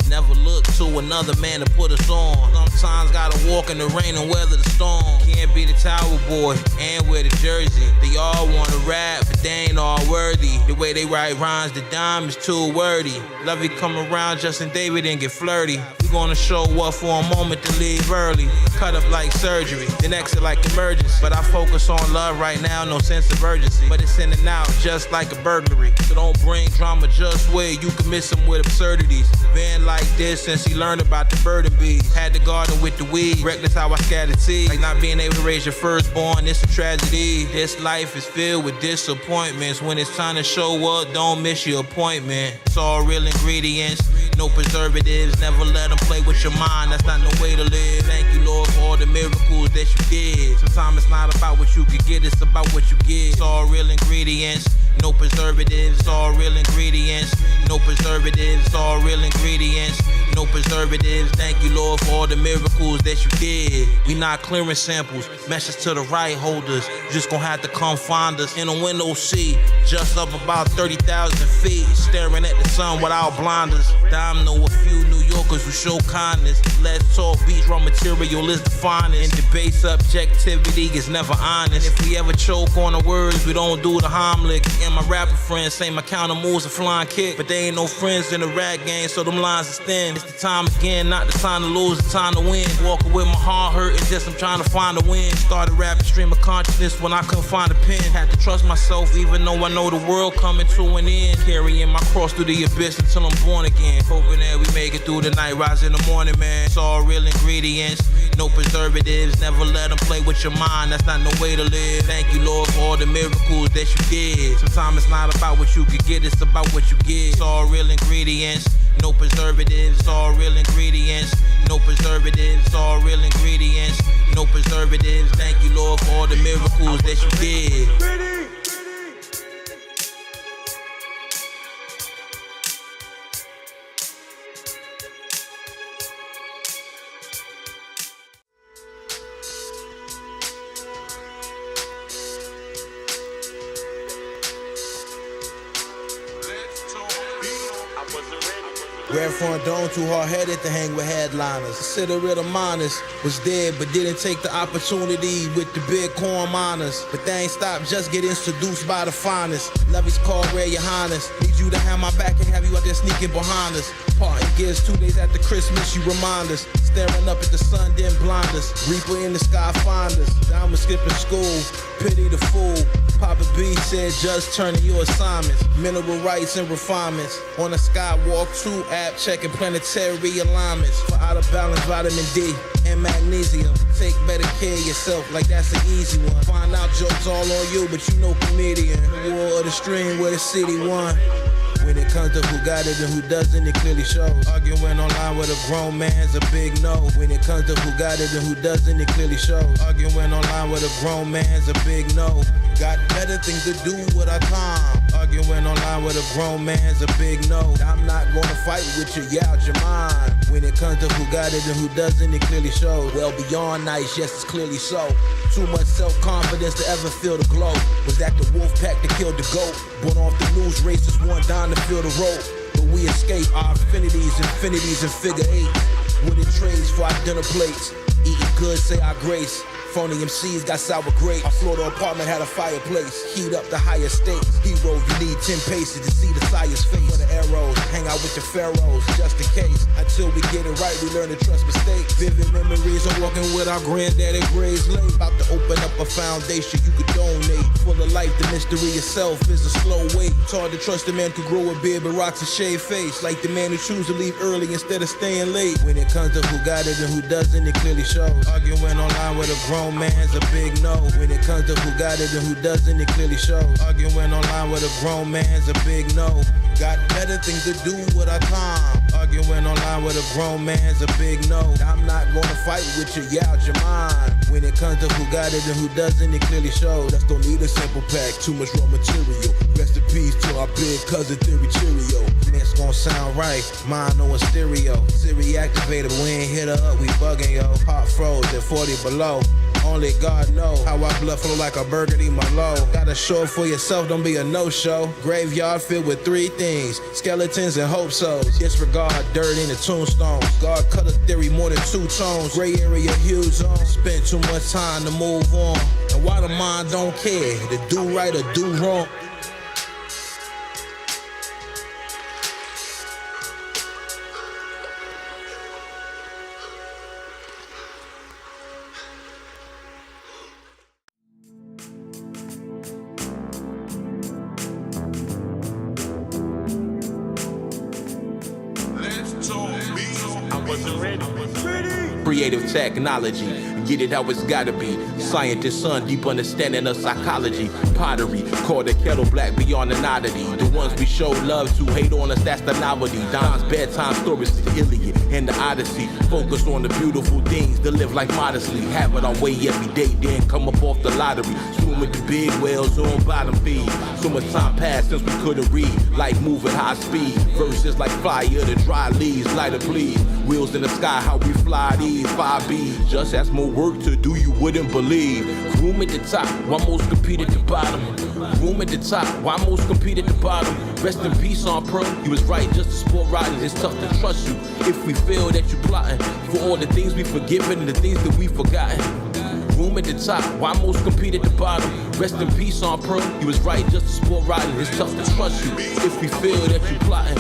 H: Never look to another man to put us on. Sometimes gotta walk in the rain and weather the storm. Can't be the Tower Boy and wear the jersey. They all wanna rap, but they ain't all worthy. The way they write rhymes, the dime is too wordy. Love you come around, Justin David and get flirty. We gonna show up for a moment to leave early. Cut up like surgery, then exit like emergency. But I focus on love right now, no sense of urgency. But it's in and out, just like a burglary. So don't bring drama, just wait, you can miss them with absurdities. Been like this since he learned about the bird bees. Had the garden with the weed, reckless how I scattered seeds. Like not being able to raise your firstborn, it's a tragedy. This life is filled with disappointments. When it's time to show up, don't miss your appointment. It's all real ingredients, no preservatives. Never let them play with your mind, that's not no way to live. Thank you, Lord, for all the miracles that you did. Sometimes it's not about what you could get, it's about what you get. It's all real ingredients, no preservatives. It's all real ingredients, no preservatives. It's all real ingredients, no preservatives. Thank you, Lord, for all the miracles that you did. We not clearing samples, message to the right holders. You just gonna have to come find us in a window seat, just up about 30,000 feet, staring at the sun without blinders. I know a few New Yorkers who show kindness. Let's talk beach, raw material is the finest. In debate, subjectivity is never honest. If we ever choke on the words, we don't do the Heimlich. And my rapper friends say my counter moves a flying kick, but they ain't no friends in the rap game, so them lines is thin. It's the time again, not the time to lose, the time to win. Walking with my heart hurting, just I'm trying to find a win. Started rapping stream of consciousness when I couldn't find a pen. Had to trust myself even though I know the world coming to an end. Carrying my cross through the abyss until I'm born again. Hoping that we make it through the night, rise in the morning, man. It's all real ingredients, no preservatives. Never let them play with your mind, that's not no way to live. Thank you, Lord, for all the miracles that you did. Sometimes it's not about what you could get, it's about what you get. It's all real ingredients, no preservatives. It's all real ingredients, no preservatives. It's all real ingredients, no preservatives. Thank you, Lord, for all the miracles that you did. Red Front Dome too hard-headed to hang with headliners. Considerate miners was dead but didn't take the opportunity with the big corn miners. But they ain't stopped, just getting seduced by the finest. Levy's called Rare Your Highness. Need you to have my back and have you out there sneaking behind us. Parting gears 2 days after Christmas, you remind us. Staring up at the sun, then blind us. Reaper in the sky, find us. Diamond skipping school, pity the fool. Papa B said just turning your assignments. Mineral rights and refinements. On the Skywalk 2 app, checking planetary alignments. For out of balance vitamin D and magnesium. Take better care of yourself, like that's an easy one. Find out jokes all on you, but you know comedian. The war of the stream where the city won. When it comes to who got it and who doesn't, it clearly shows. Arguing online with a grown man's a big no. When it comes to who got it and who doesn't, it clearly shows. Arguing online with a grown man's a big no. Got better things to do with our time. Arguing online with a grown man's a big no. I'm not gonna fight with you, yeah, out your mind. When it comes to who got it and who doesn't, it clearly shows. Well beyond nice, yes, it's clearly so. Too much self-confidence to ever feel the glow. Was that the wolf pack that killed the goat? Born off the news, races one down to fill the road. But we escape our infinities and figure eight. Winning trades for our dinner plates. Eating good, say our grace. Phony MCs got sour grapes. Our Florida apartment had a fireplace. Heat up the higher stakes. Hero, you need 10 paces to see the sire's face. For the arrows, hang out with the pharaohs, just in case. Until we get it right, we learn to trust mistakes. Vivid memories of walking with our granddad at Gray's Lake. About to open up a foundation you could donate. Full of life, the mystery itself is a slow wait. It's hard to trust a man who grow a beard but rocks a shaved face. Like the man who chooses to leave early instead of staying late. When it comes to who got it and who doesn't, it clearly shows. Arguing online with a grown man's a big no. When it comes to who got it and who doesn't, it clearly shows. Arguing online with a grown man's a big no. Got better things to do with our time. Arguing online with a grown man's a big no. I'm not gonna fight with you, yeah, out your mind. When it comes to who got it and who doesn't, it clearly shows. Just don't need a simple pack, too much raw material. Rest in peace to our big cousin Theory Cheerio. It's gonna sound right, mine on stereo. Serious deactivated, but we ain't hit her up, we bugging, yo. Heart froze at 40 below. Only God know how our blood flow like a burgundy Merlot. Gotta show it for yourself, don't be a no-show. Graveyard filled with three things: skeletons and hope souls. Disregard dirt in the tombstones. God cut a theory more than two tones. Gray area huge zone. Spent too much time to move on. And why the mind don't care to do right or do wrong?
C: Creative technology, get it how it's gotta be. Scientist son, deep understanding of psychology. Pottery, call the kettle black beyond an oddity. The ones we show love to hate on us, that's the novelty. Don's bedtime stories, the Iliad and the Odyssey. Focus on the beautiful things to live life modestly. Have it our way every day, then come up off the lottery. Swim with the big whales on bottom feed. So much time passed since we couldn't read. Life moving high speed. Verses like fire, the dry leaves, lighter please. Wheels in the sky, how we fly these 5Bs. Just as more work to do, you wouldn't believe. Room at the top, why most compete at the bottom. Room at the top, why most compete at the bottom. Rest in peace on pro, you was right just to sport riding. It's tough to trust you if we feel that you plotting. For all the things we forgiven and the things that we forgotten. Room at the top, why most compete at the bottom. Rest in peace on pro, you was right just to sport riding. It's tough to trust you if we feel that you plotting.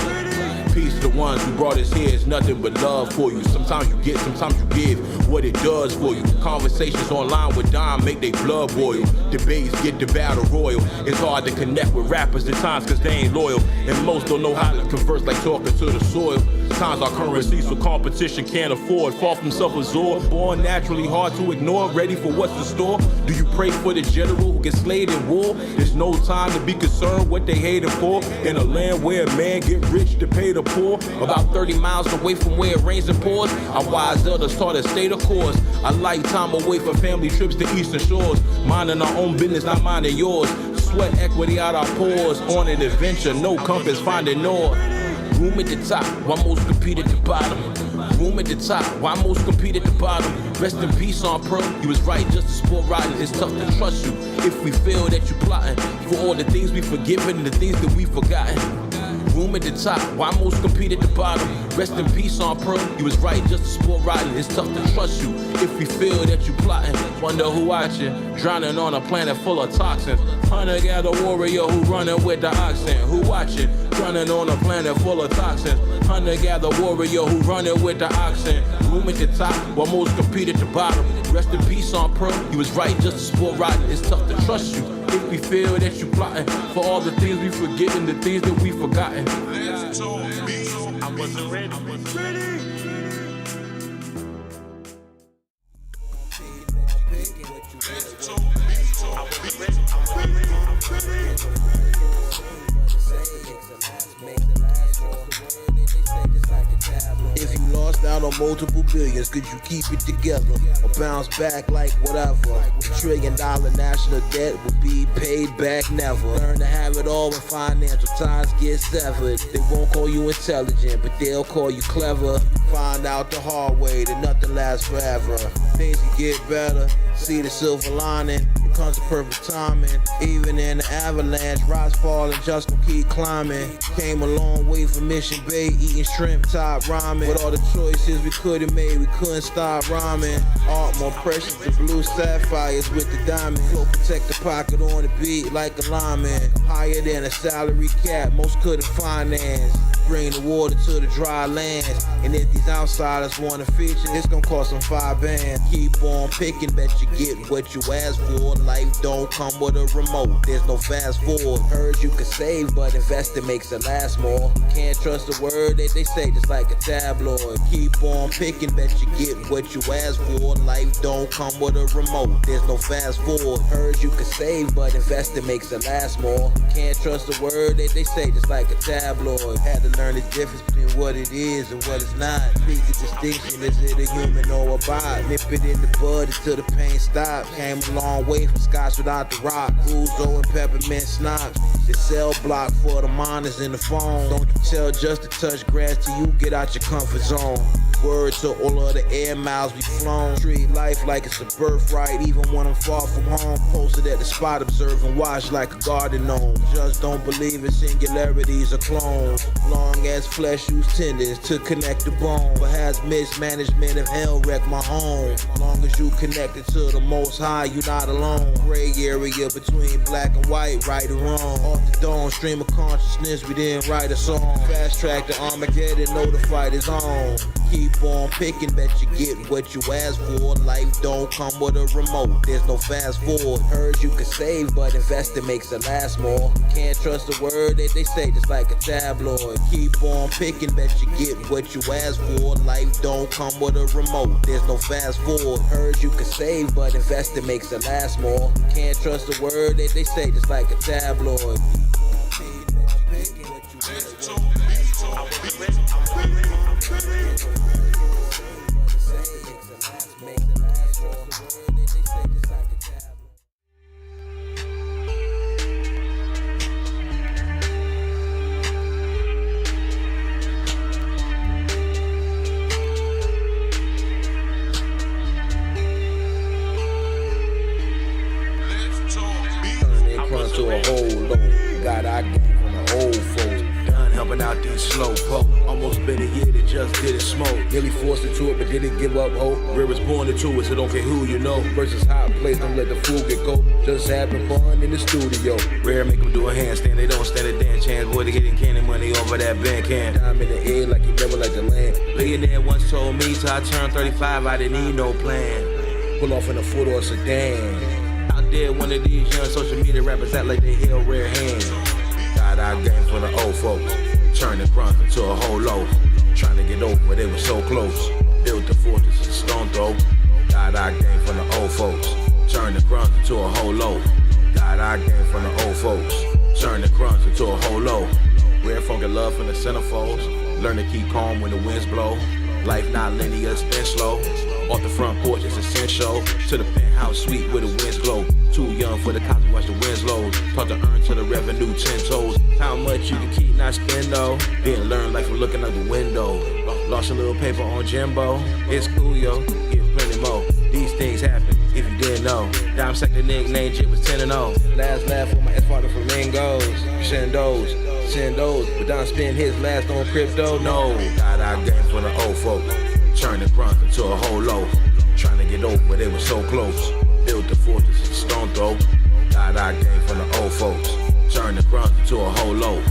C: Peace to the ones who brought us here, it's nothing but love for you. Sometimes you get, sometimes you give what it does for you. Conversations online with Dom make they blood boil. Debates get the battle royal. It's hard to connect with rappers at times cause they ain't loyal. And most don't know how to converse like talking to the soil. Times our currencies for competition can't afford. Far from self-absorbed, born naturally hard to ignore. Ready for what's in store? Do you pray for the general who gets slayed in war? There's no time to be concerned what they hating for. In a land where a man get rich to pay the poor. About 30 miles away from where it rains and pours, our wise elders taught us stay the course. A lifetime away from family trips to eastern shores. Minding our own business, not minding yours. Sweat equity out our pores. On an adventure, no compass, finding north. Room at the top, why most compete at the bottom. Room at the top, why most compete at the bottom. Rest in peace on pro, you was right just to sport riding. It's tough to trust you if we feel that you plotting. For all the things we forgiven and the things that we forgotten. Room at the top, why most compete at the bottom. Rest in peace on pro, you was right just to sport riding. It's tough to trust you if we feel that you plotting. Wonder who watching, drowning on a planet full of toxins. Hunter-gatherer warrior who running with the oxen. Who watching, drowning on a planet full of toxins. Hunter-gatherer warrior who running with the oxen. Room at the top, while most compete at the bottom. Rest in peace on pro, you was right just to sport riding. It's tough to trust you if we feel that you plotting. For all the things we forget and the things that we forgotten.
E: I wasn't ready.
H: If you lost out on multiple billions, could you keep it together or bounce back like whatever? $1 trillion national debt will be paid back never. Learn to have it all when financial ties get severed. They won't call you intelligent, but they'll call you clever. Find out the hard way that nothing lasts forever. Things can get better, see the silver lining. It comes to perfect timing. Even in the avalanche, rocks falling, just gon' keep climbing. Came a long way from Mission Bay, eating shrimp top ramen. With all the choices we could've made, we couldn't stop rhyming. Art more precious than blue sapphires with the diamond. Flow protect the pocket on the beat like a lineman. Higher than a salary cap, most couldn't finance. Bring the water to the dry lands. And if these outsiders wanna feature, it's gonna cost them 5 bands. Keep on picking, bet you get what you ask for. Life don't come with a remote, there's no fast forward. Heard you can save, but investing makes it last more. Can't trust the word that they say, just like a tabloid. Keep on picking, bet you get what you ask for. Life don't come with a remote, there's no fast forward. Heard you can save, but investing makes it last more. Can't trust the word that they say, just like a tabloid. Had to learn the difference between what it is and what it's not. Make the distinction, is it a human or a bot? Nip it in the bud until the pain stops. Came a long way from scotch without the rock. Cruzo and peppermint snobs. The cell block for the miners in the phone. Don't you tell just to touch grass till you get out your comfort zone. Word to all of the air miles we flown. Treat life like it's a birthright, even when I'm far from home. Posted at the spot, observe and watch like a garden gnome. Just don't believe in singularities or clones. Long as flesh use tendons to connect the bone. Perhaps mismanagement of hell wreck my home. Long as you connected to the most high, you not alone. Gray area between black and white, right or wrong. Off the dome, stream of consciousness, we didn't write a song. Fast track to Armageddon, know the fight is on. Keep on picking, bet you get what you ask for. Life don't come with a remote, there's no fast forward. Heard you can save, but investing makes it last more. Can't trust the word that they say, just like a tabloid. Keep on picking, bet you get what you ask for. Life don't come with a remote, there's no fast forward. Heard you can save, but investing makes it last more. Can't trust the word that they say, just like a tabloid. To a whole load, got our game from the old folks. Done helping out these slow folk. Almost been a year that just didn't smoke. Nearly forced into it, but didn't give up hope. Rare was born into it, so don't care who you know. Versus hot place, don't let the fool get go. Just having fun in the studio. Rare make them do a handstand, they don't stand a damn chance. Boy, they getting candy money over that band can. Time in the air like you never like the land. Billionaire once told me till I turned 35, I didn't need no plan. Pull off in a foot or a sedan. There, one of these young social media rappers act like they held rare hands. Got our game for the old folks. Turned the crunk into a whole loaf. Trying to get over, they were so close. Built the fortress of stone throw. Got our game from the old folks. Turned the crunk into a whole loaf. Got our game from the old folks. Turned the crunk into a whole loaf. Rare funky love from the centerfolds. Learn to keep calm when the winds blow. Life not linear, spin slow. Off the front porch, it's essential. To the penthouse suite where the winds blow. Too young for the cops to watch the winds low. Taught to earn to the revenue 10 toes. How much you can keep, not spend though. Didn't learn life from looking out the window. Lost a little paper on Jimbo. It's cool, yo. Get plenty more. These things happen if you didn't know. Dime sack the nickname, Jit was 10-0. Last laugh with my ex-partner Flamingos. Send those. But Don spend his last on crypto. No. Got our game for the old folks. Turn the crunk into a whole loaf. Trying to get over, they were so close. Built the fortress of stone throw. Got our game from the old folks. Turn the crunk into a whole loaf.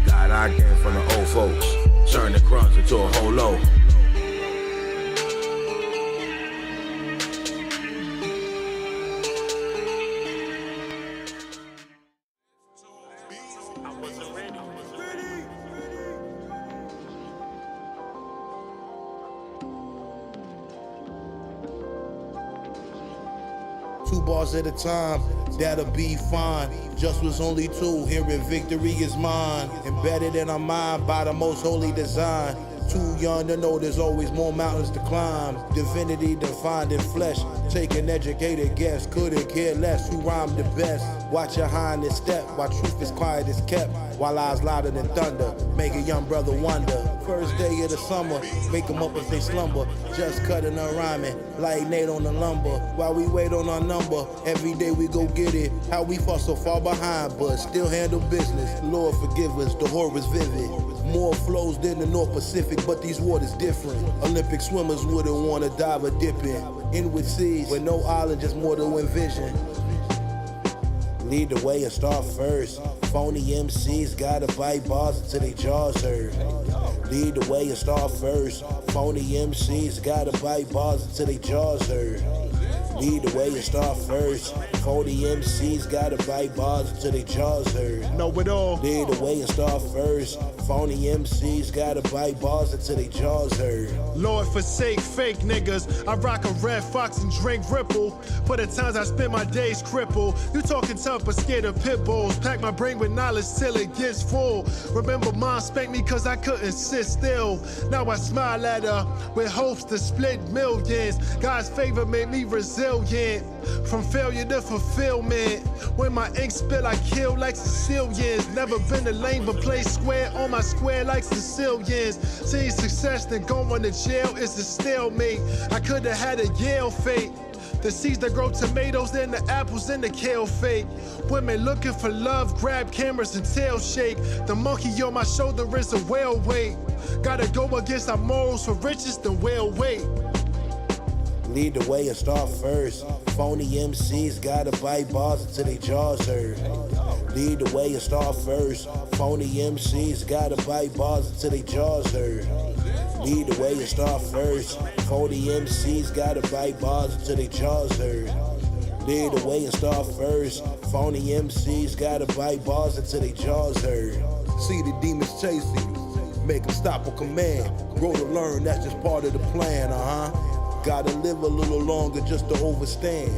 H: Got our game from the old folks. Turn the crunk into a whole loaf. Two bars at a time, that'll be fine. Just was only two, hearing victory is mine. Embedded in our mind by the most holy design. Too young to know there's always more mountains to climb. Divinity defined in flesh. Take an educated guess, couldn't care less who rhymed the best. Watch your highness step, while truth is quiet is kept. While eyes louder than thunder, make a young brother wonder. First day of the summer, wake them up if they slumber. Just cutting and rhyming, like Nate on the lumber. While we wait on our number, every day we go get it. How we fall so far behind, but still handle business. Lord forgive us, the horror's vivid. More flows than the North Pacific, but these waters different. Olympic swimmers wouldn't want to dive or dip in with seas, with no island, just more to envision. Lead the way and start first. Phony MCs gotta bite bars until they jaws hurt. Lead the way and start first. Phony MCs gotta bite bars until they jaws hurt. Lead the way and start first. Phony MCs gotta bite bars until they jaws hurt.
I: Know it all.
H: Lead the way and start first. Phony MCs gotta bite bars until they jaws hurt.
I: Lord forsake fake niggas. I rock a Red Fox and drink Ripple. For the times I spend my days crippled. You talking tough but scared of pit bulls. Pack my brain with knowledge till it gets full. Remember mom spanked me cause I couldn't sit still. Now I smile at her with hopes to split millions. God's favor made me resilient. From failure to fulfillment. When my ink spill, I kill like Sicilians. Never been a lane but play square on my square like Sicilians. See success then go on the jail is a stalemate. I could've had a Yale fate. The seeds that grow tomatoes and the apples and the kale fake. Women looking for love, grab cameras and tail shake. The monkey on my shoulder is a whale weight. Gotta go against our morals for riches, then whale weight.
F: Lead the way and start first. Phony MCs gotta bite bars until they jaws hurt. Lead the way and start first. Phony MCs gotta bite bars until they jaws hurt. Lead the way and start first. Phony MCs gotta bite bars until they jaws hurt. Lead the way and start first. Phony MCs gotta bite bars until they jaws hurt. See the demons chasing you, make them stop on command. Grow to learn, that's just part of the plan, Gotta live a little longer just to overstand.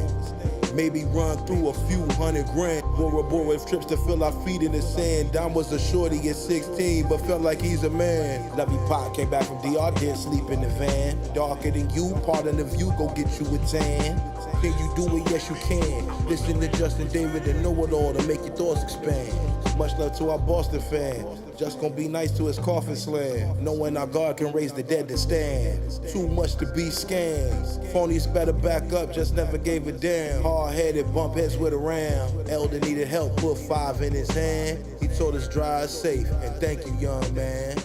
F: Maybe run through a few $100,000. Bora Bora trips to fill our feet in the sand. Dom was a shorty at 16, but felt like he's a man. Lovey Pot came back from DR, didn't sleep in the van. Darker than you, part of the view, go get you a tan. Can you do it? Yes, you can. Listen to Justin David and Know It All to make your thoughts expand. Much love to our Boston fan. Just gonna be nice to his coffin slam. Knowing our God can raise the dead to stand. Too much to be scammed. Phonies better back up, just never gave a damn. Hard-headed, bump heads with a ram. Elder needed help, put 5 in his hand. He told us drive safe, and thank you, young man.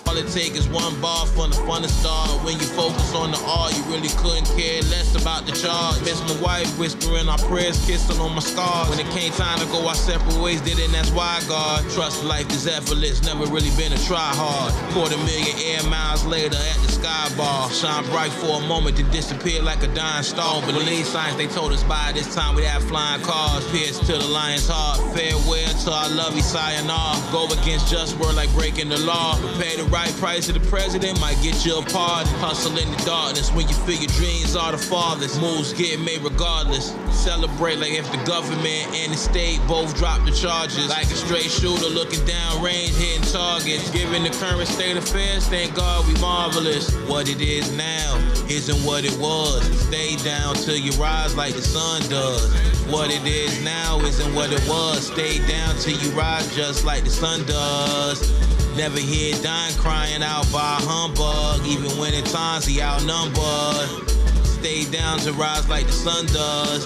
J: All it take is one bar from the fun to start. When you focus on the art, you really couldn't care less about the charge. Miss my wife, whispering our prayers, kissing on my scars. When it came time to go our separate ways, did it, and that's why God. Trust life is effortless, never really been a try hard. 250,000 air miles later at the sky bar. Shine bright for a moment, then disappear like a dying star. Believe science, they told us by this time we'd have flying cars. Pierce to the lion's heart, farewell to our lovey sayonara. Go against just word like breaking the law. Pay the right price to the president, might get you a pardon. Hustle in the darkness when you feel your dreams are the farthest. Moves get made regardless. Celebrate like if the government and the state both drop the charges. Like a straight shooter looking down range, hitting targets. Given the current state of affairs, thank God we marvelous. What it is now isn't what it was. Stay down till you rise like the sun does. What it is now isn't what it was. Stay down till you rise just like the sun does. Never hear dying crying out by a humbug, even when at times he outnumbered. Stay down to rise like the sun does.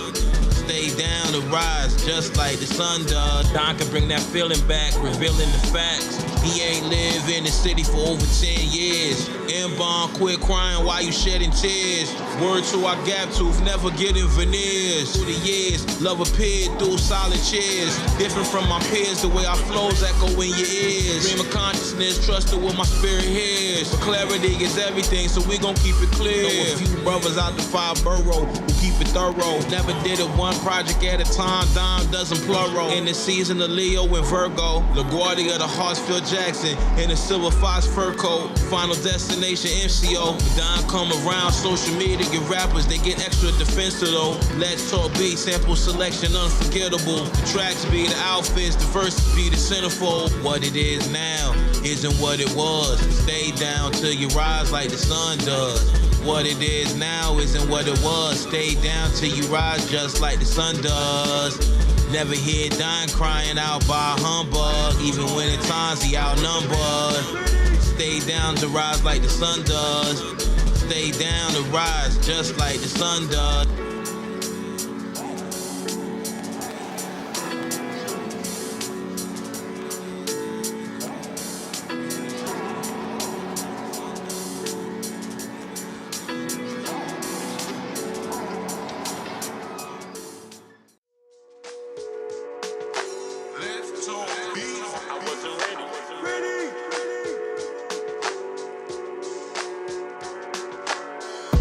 J: Stay down to rise just like the sun does. Don can bring that feeling back, revealing the facts. He ain't lived in the city for over 10 years. M-Bond, quit crying while you shedding tears. Word to our gap tooth, never getting veneers. Through the years, love appeared through solid cheers. Different from my peers, the way our flows echo in your ears. Stream of consciousness, trusted with my spirit hears. But clarity is everything, so we gon' keep it clear. Know a few brothers out the 5 borough who keep it thorough. Never did it one project at a time, dime dozen plural. In the season of Leo and Virgo, LaGuardia the Hartsfield Jackson in a silver fox fur coat. Final destination MCO. Don come around social media, get rappers, they get extra defensive though. Let's talk beat, sample selection unforgettable. The tracks be the outfits, the verses be the centerfold. What it is now isn't what it was. Stay down till you rise like the sun does. What it is now isn't what it was. Stay down till you rise just like the sun does. Never hear dying crying out by a humbug, even when at times he outnumbered. Stay down to rise like the sun does. Stay down to rise just like the sun does.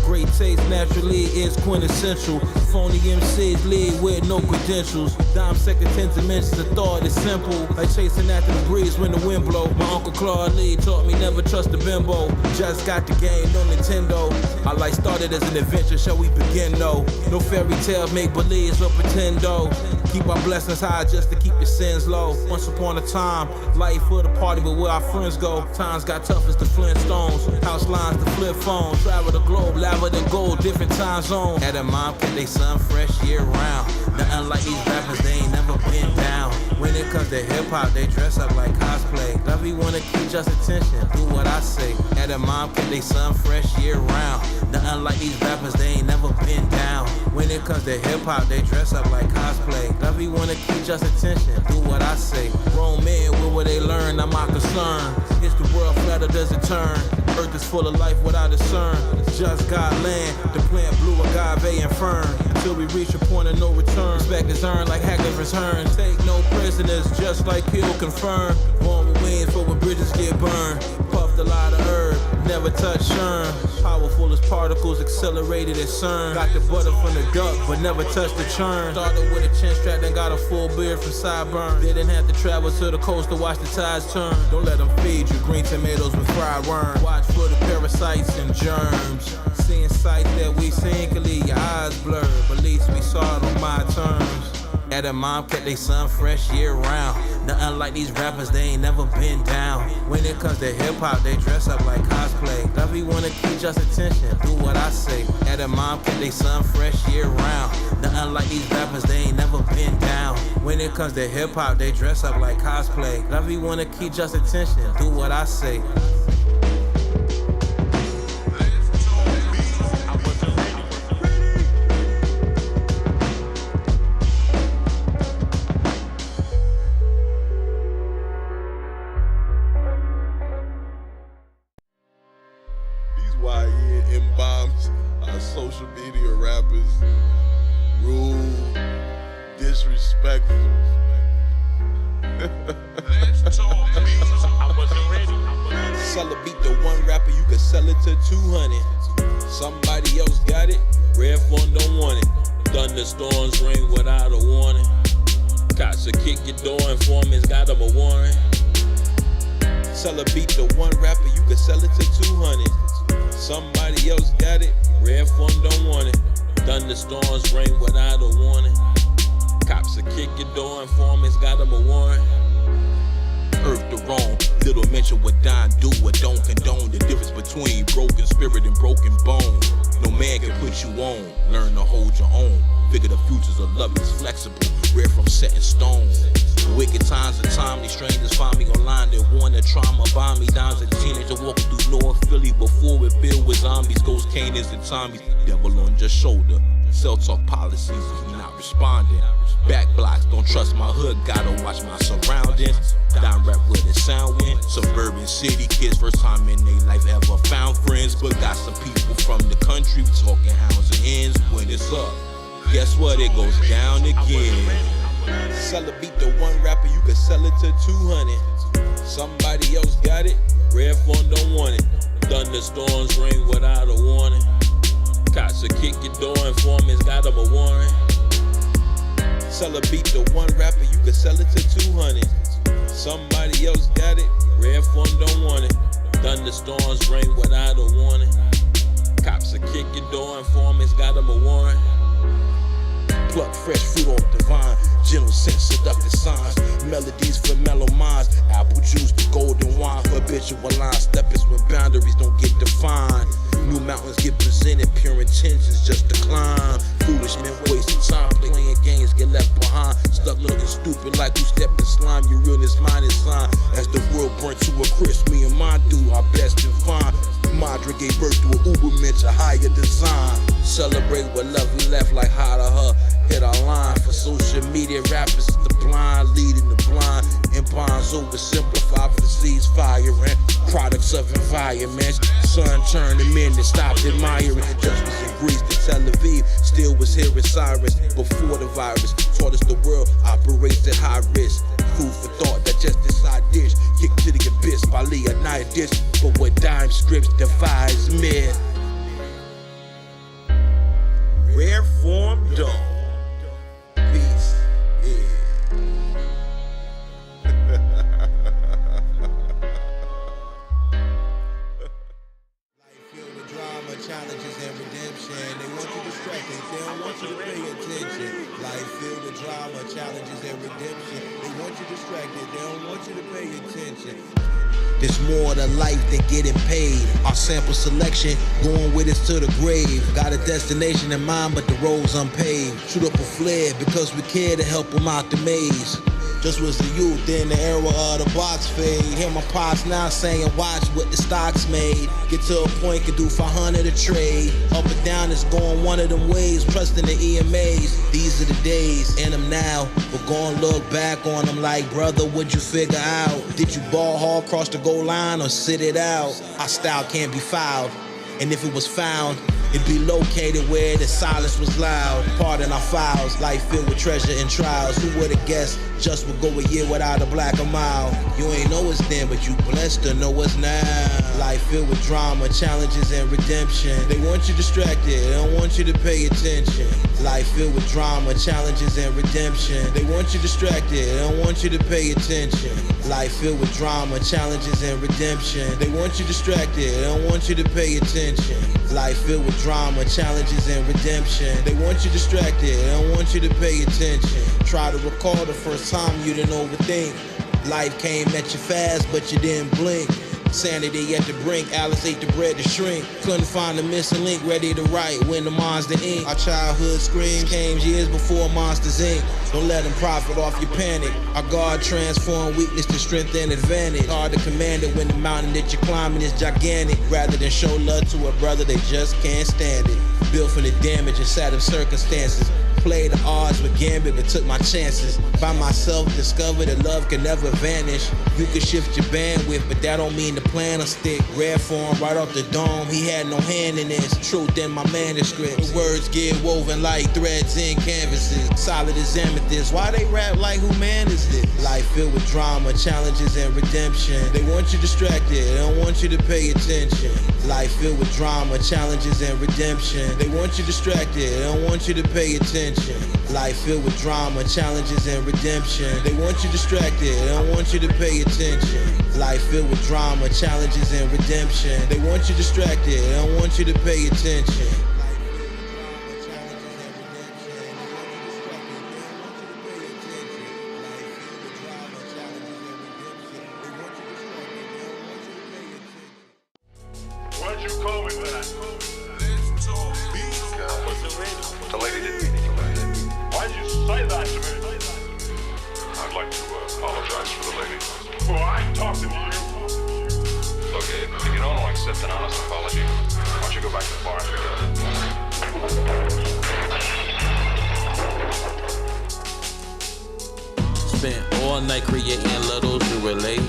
J: Great taste naturally is quintessential. Phony MCs lead with no credentials. Dime second 10 dimensions of thought is simple. Like chasing after the breeze when the wind blow. My Uncle Claude Lee taught me never trust a bimbo. Just got the game, no Nintendo. Our life started as an adventure, shall we begin though? No fairy tale, make believes or pretend though. Keep our blessings high just to keep your sins low. Once upon a time, life for the party, but where our friends go. Times got tough as the Flintstones. House lines to flip phones. Travel the globe, laver than gold, different time zone. Had a mom kept they son fresh year round. Nothing like these rappers, they ain't never been down. When it comes to hip hop, they dress up like cosplay. Lovey wanna keep just attention, do what I say. Had a mom kept they son fresh year round. Nothing like these rappers, they ain't never been down. When it comes to hip hop, they dress up like cosplay. Lovey wanna keep just attention, do what I say. Grown men, where will they learn? Not my concern. Is the world flat or does it turn? Earth is full of life without a discern. Just God land, the plant blue agave and fern. Until we reach a point of no return. Respect is earned like Hackers return. Take no prisoners, just like Peel confirmed. Born with wings for when bridges get burned. Puffed a lot of herb, never touch churn. Powerful as particles, accelerated as CERN. Got the butter from the duck, but never touched the churn. Started with a chin strap, then got a full beard from sideburn. Didn't have to travel to the coast to watch the tides turn. Don't let them feed you green tomatoes with fried worm. Watch for the parasites and germs. Seeing sights that we seen can leave your eyes blurred, but at least we saw it on my terms. Had a mom kept they son fresh year round. Nothing like these rappers, they ain't never been down. When it comes to hip hop, they dress up like cosplay. Lovey wanna keep just attention, do what I say. Had a mom kept they son fresh year round. Nothing like these rappers, they ain't never been down. When it comes to hip hop, they dress up like cosplay. Lovey wanna keep just attention, do what I say.
K: Social media rappers, rude, disrespectful.
H: Sell a beat to one rapper, you can sell it to 200. Somebody else got it,
A: Red Phone don't want it. Thunderstorms ring without a warning. Cops will kick your door, informants got them a warrant.
H: Sell a beat to one rapper, you can sell it to 200. Somebody else got it,
A: Red Phone don't want it. Thunderstorms ring without a warning. Cops will kick your door, informants got them a warrant.
F: Earth the wrong, little mention what Don do or don't condone. The difference between broken spirit and broken bone. No man can put you on, learn to hold your own. Figure the futures of love is flexible, rare from set in stone. Wicked times and timely, strangers find me online. They want to trauma bomb me. Dimes a teenager walking through North Philly before it filled with zombies. Ghost Canaans and Tommies, devil on your shoulder. Cell talk policies if you're not responding. Back blocks, don't trust my hood, gotta watch my surroundings. Down rap where the sound went. Suburban city kids, first time in their life ever found friends. But got some people from the country talking hounds and hens. When it's up, guess what? It goes down again.
H: Sell a beat to one rapper, you can sell it to 200. Somebody else got it,
A: Red Phone don't want it. Thunderstorms ring without a warning. Cops will kick your door, informants got them a warrant.
H: Sell a beat to one rapper, you can sell it to 200. Somebody else got it,
A: Red Phone don't want it. Thunderstorms ring without a warning. Cops will kick your door, informants got them a warrant.
H: Pluck fresh fruit off the vine, gentle scent, seductive signs, melodies for mellow minds, apple juice, golden wine, habitual lines, steppers when boundaries don't get defined. New mountains get presented, pure intentions just to climb. Foolish men wasting time playing games, get left behind. Stuck looking stupid like you stepped in slime. Your realness, mine is sign. As the world burnt to a crisp, me and mine do our best and fine. Madra gave birth to an Ubermensch, a higher design. Celebrate what love we left like how to her. Hit our line for social media rappers, the blind leading the blind. Empires oversimplified for the seas firing. Products of environments. Sun turned them in and stopped admiring. Justice in Greece to Tel Aviv. Still was hearing sirens before the virus. Taught us the world operates at high risk. Food for thought, digest this side dish. Kick to the abyss by Leonidas. But what dime scripts defies myth. Rare form dog. Peace. Yeah. Life filled with drama, challenges, and redemption. They want you distracted, they don't want you to pay attention. Life filled with drama, challenges, and redemption. They want you distracted, they don't want you to pay attention. There's more to life than getting paid. Our sample selection, going with us to the grave. Got a destination in mind, but the road's unpaved. Shoot up a flare because we care to help them out the maze. Just was the youth in the era of the box fade. Hear my pops now saying, watch what the stocks made. Get to a point, can do 500 a trade. Up and down, it's going one of them ways. Trusting the EMAs. These are the days, in them now. We're gonna look back on them like, brother, what'd you figure out? Did you ball hard, cross the goal line, or sit it out? Our style can't be fouled. And if it was found, it'd be located where the silence was loud. Pardon our files, life filled with treasure and trials. Who would've guessed just would go a year without a black a mile? You ain't know us then, but you blessed to know us now. Life filled with drama, challenges and redemption. They want you distracted, they don't want you to pay attention. Life filled with drama, challenges and redemption. They want you distracted, they don't want you to pay attention. Life filled with drama, challenges and redemption. They want you distracted, they don't want you to pay attention. Life filled with drama, challenges and redemption. They want you distracted, they don't want you to pay attention. Try to recall the first time you didn't overthink. Life came at you fast, but you didn't blink. Sanity at the brink, Alice ate the bread to shrink. Couldn't find the missing link, ready to write when the Monster Inc. Our childhood screams came years before Monsters Inc. Don't let them profit off your panic. Our God transformed weakness to strength and advantage. Hard to command it when the mountain that you're climbing is gigantic. Rather than show love to a brother, they just can't stand it. Built for the damage and sad of circumstances. Played the odds with Gambit, but took my chances. By myself, discovered that love can never vanish. You can shift your bandwidth, but that don't mean the plan will stick. Rare form right off the dome, he had no hand in this. Truth in my manuscripts. The words get woven like threads in canvases. Solid as amethyst. Why they rap like who man is this? Life filled with drama, challenges and redemption. They want you distracted, they don't want you to pay attention. Life filled with drama, challenges and redemption. They want you distracted, they don't want you to pay attention. Life filled with drama, challenges and redemption. They want you distracted, they don't want you to pay attention. Life filled with drama, challenges and redemption. They want you distracted, they don't want you to pay attention.
E: Why'd you call me that?
L: The lady didn't mean it.
E: Why'd you say that to me?
L: I'd like to apologize for the lady.
E: Well, I ain't talking to you.
L: Look, if you don't want to accept an honest apology, why don't you go back to the bar and figure it out?
A: Spent all night creating littles to relate.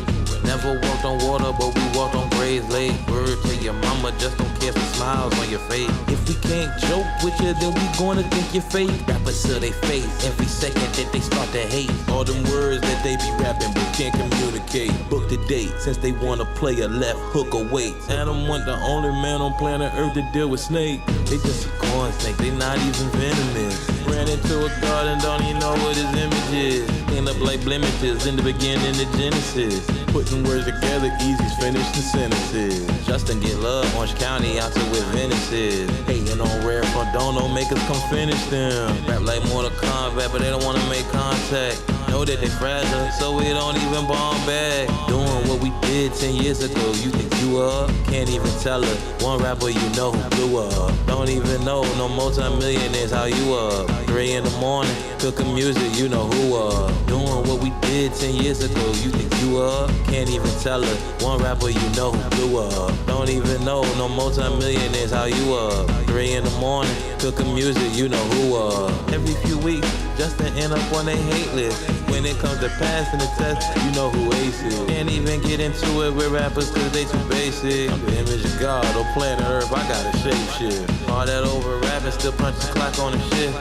A: Never walked on water, but we walked on Grays Lake. Word to your mama, just don't care for smiles on your face. If we can't joke with you, then we gonna think you're fake. Rappers to they face every second that they start to hate. All them words that they be rapping but can't communicate. Book the date since they wanna play a left hook away. Adam wasn't the only man on planet Earth to deal with snakes. They just a corn snake, they not even venomous. Ran into a garden, don't even know what his image is. Clean up like blemishes in the beginning of Genesis. Putting words together, easy's finishing sentences. Justin get love, Orange County out to where Venice is. Hating on Rare Front, don't make us come finish them. Rap like Mortal Kombat, but they don't wanna make contact. Know that they fragile, so we don't even bomb back. Doing what we did 10 years ago, you think you up? Can't even tell her. One rapper you know who blew up. Don't even know no multi-millionaires how you up. 3 in the morning, cooking music, you know who up. Doing what we did 10 years ago, you think you up? Can't even tell her. One rapper you know who blew up. Don't even know no multi-millionaires how you up. 3 in the morning, cooking music, you know who up. Every few weeks, just to end up on their hate list. When it comes to passing the test, you know who ace is. Can't even get into it with rappers cause they too basic. I'm the image of God on planet Earth, I gotta shape shit. All that over rapping, still punch the clock on the shit.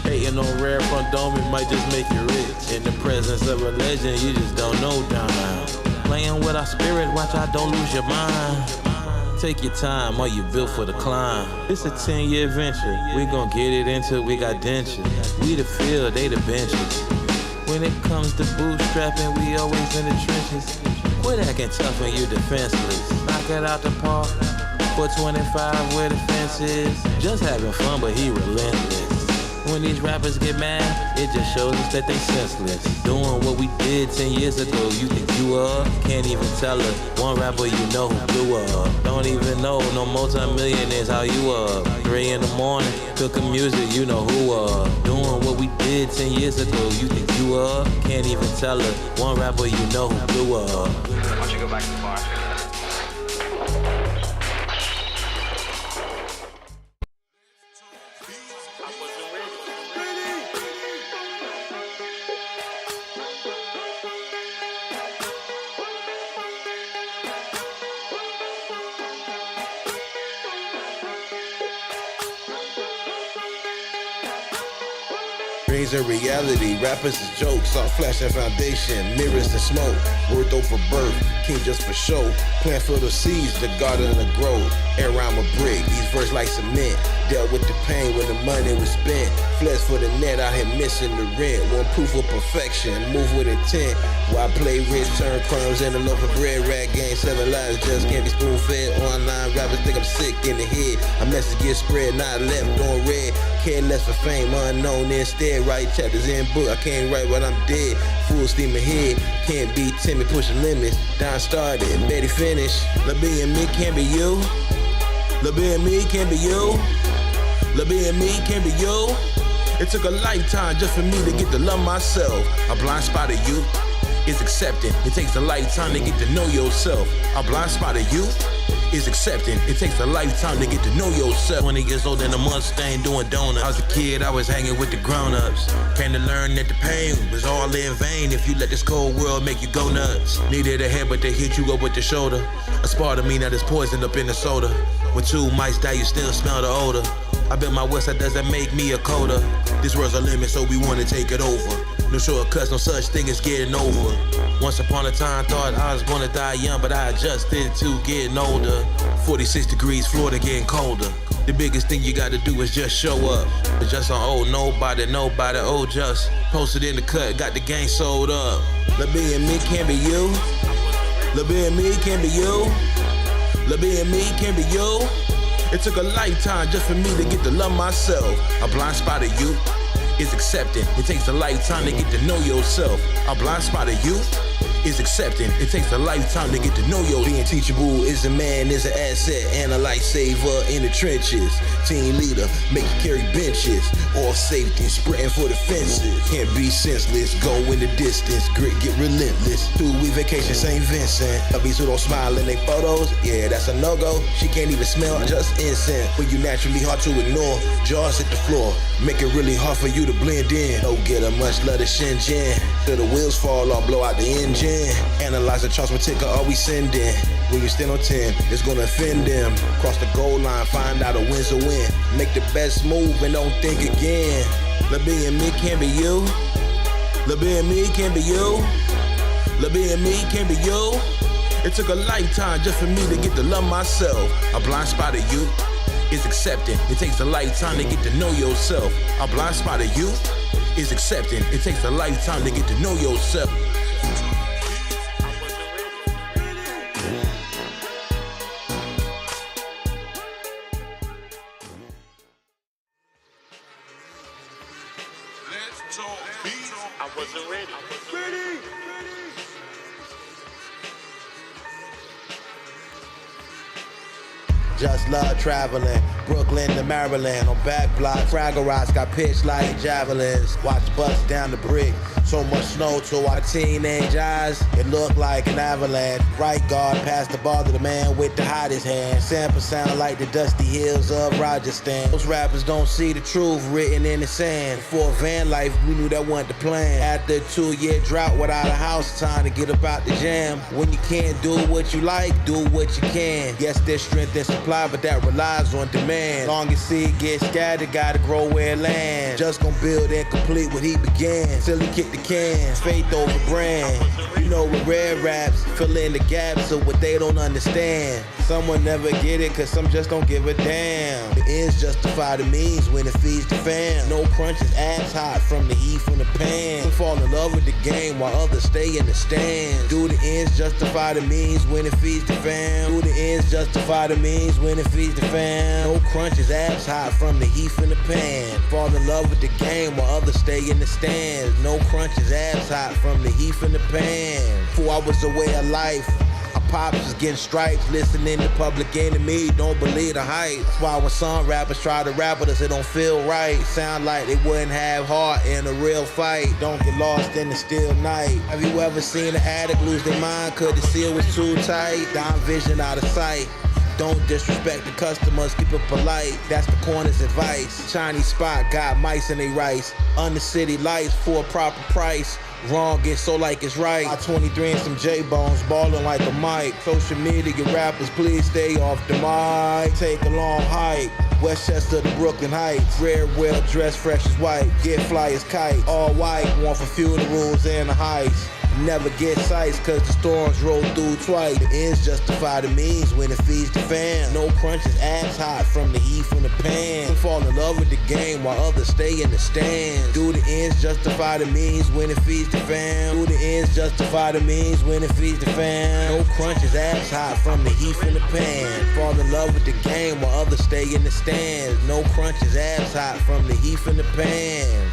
A: Hating on Rare Front Dome, it might just make you rich. In the presence of a legend, you just don't know down. Playing with our spirit, watch I don't lose your mind. Take your time, or you built for the climb. It's a 10-year venture, we gon' get it until we got dentures. We the field, they the benches. When it comes to bootstrapping, we always in the trenches. Quit acting tough when you defenseless. Knock it out the park, 425 where the fence is. Just having fun, but he relentless. When when these rappers get mad, it just shows us that they senseless. Doing what we did 10 years ago, you think you up? Can't even tell her. One rapper you know who blew up. Don't even know no multi-millionaires how you up. 3 in the morning, cooking music, you know who up. Doing what we did 10 years ago, you think you up? Can't even tell her. One rapper you know who blew up.
L: Why don't you go back to the bar?
H: Dreams are reality, rappers is jokes, all flash and foundation, mirrors and smoke, worth over birth, king just for show, plant for the seeds, the garden of the grove, air rhyme a brick, these verse like cement, dealt with the pain when the money was spent, flesh for the net, out here missing the rent, one proof of perfection, move with intent, why play rich, turn crumbs in a loaf of bread, rat game, 7 lives just can't be spoon fed, online rappers think I'm sick in the head, a message gets spread, not left on red, care less for fame, unknown instead, write chapters in book, I can't write when I'm dead, full steam ahead, can't be timid, pushing limits, Don started, Betty finished, La B and me can't be you, La B and me can't be you, La B and me can't be you, it took a lifetime just for me to get to love myself, a blind spot of you, is accepting, it takes a lifetime to get to know yourself, a blind spot of you, is accepting. It takes a lifetime to get to know yourself. 20 years old in a Mustang doing donuts. I was a kid, I was hanging with the grown-ups. Came to learn that the pain was all in vain if you let this cold world make you go nuts. Needed a head, but they hit you up with the shoulder. A spark of me now that's poisoned up in the soda. When 2 mice die, you still smell the odor. I bet my west side doesn't make me a coda. This world's a limit, so we wanna take it over. No shortcuts, no such thing as getting over. Once upon a time, thought I was gonna die young, but I adjusted to getting older. 46 degrees, Florida getting colder. The biggest thing you gotta do is just show up. But just on old nobody, oh just. Posted in the cut, got the gang sold up. La B and me can't be you. La B and me can't be you. La B and me can't be you. It took a lifetime just for me to get to love myself. A blind spot of you is accepting. It takes a lifetime to get to know yourself. A blind spot of you is accepting. It takes a lifetime to get to know yourself. Being teachable is a man, is an asset, and a lifesaver in the trenches. Team leader, make you carry benches. All safety, sprinting for the fences. Can't be senseless, go in the distance. Grit, get relentless. 2-week vacation, St. Vincent. Hubbies who don't smile in their photos, yeah, that's a no-go. She can't even smell just incense. When you naturally hard to ignore, jaws hit the floor. Make it really hard for you to blend in. Don't get a much love to Shenzhen. Till the wheels fall off, blow out the engine. Analyze the charts, what ticker are we sending? When you stand on 10, it's gonna offend them. Cross the goal line, find out a win's a win. Make the best move and don't think again. La B and me can't be you. La B and me can't be you. La B and me can't be you. It took a lifetime just for me to get to love myself. A blind spot of you is accepting. It takes a lifetime to get to know yourself. A blind spot of you is accepting. It takes a lifetime to get to know yourself.
E: I wasn't ready.
H: Just love traveling, Brooklyn to Maryland. On back block, Fraggle Rocks got pitched like javelins. Watch bust down the brick, so much snow to our teenage eyes. It looked like an avalanche. Right guard passed the ball to the man with the hottest hand. Sample sound like the dusty hills of Rajasthan. Those rappers don't see the truth written in the sand. For van life, we knew that wasn't the plan. After a 2-year drought without a house, time to get about the jam. When you can't do what you like, do what you can. Yes, there's strength and supply, but that relies on demand. Long as seed gets scattered, gotta grow where it lands. Just gon' build and complete what he began. Till he kicked the can, faith over brand. You know with red raps, fill in the gaps of what they don't understand. Some will never get it, cause some just don't give a damn. The ends justify the means when it feeds the fam. No crunches, abs hot from the heat from the pan. Some fall in love with the game while others stay in the stands. Do the ends justify the means when it feeds the fam? Do the ends justify the means when it feeds the fam? No crunches, abs hot from the heat from the pan. Fall in love with the game while others stay in the stands. No crunches, abs hot from the heat from the pan. 4 hours away of life. Our pops was getting stripes, listening to Public Enemy, don't believe the hype. That's why when some rappers try to rap with us, it don't feel right. Sound like they wouldn't have heart in a real fight. Don't get lost in the still night. Have you ever seen an addict lose their mind? Cause the seal was too tight. Down vision out of sight. Don't disrespect the customers, keep it polite. That's the corner's advice. Chinese spot got mice in they rice. Under city lights for a proper price. Wrong gets so like it's right. I 23 and some J-Bones, ballin' like a mic. Social media rappers, please stay off the mic. Take a long hike. Westchester to Brooklyn Heights. Rare, well dressed, fresh as white. Get fly as kite. All white, one for funerals and the heights. Never get sights cause the storms roll through twice. The ends justify the means when it feeds the fam. No crunches, abs hot from the heat from the pan. Some fall in love with the game while others stay in the stands. Do the ends justify the means when it feeds the fam? Do the ends justify the means when it feeds the fam? No crunches, abs hot from the heat from the pan. Fall in love with the game while others stay in the stands. No crunches, abs hot from the heat from the pan.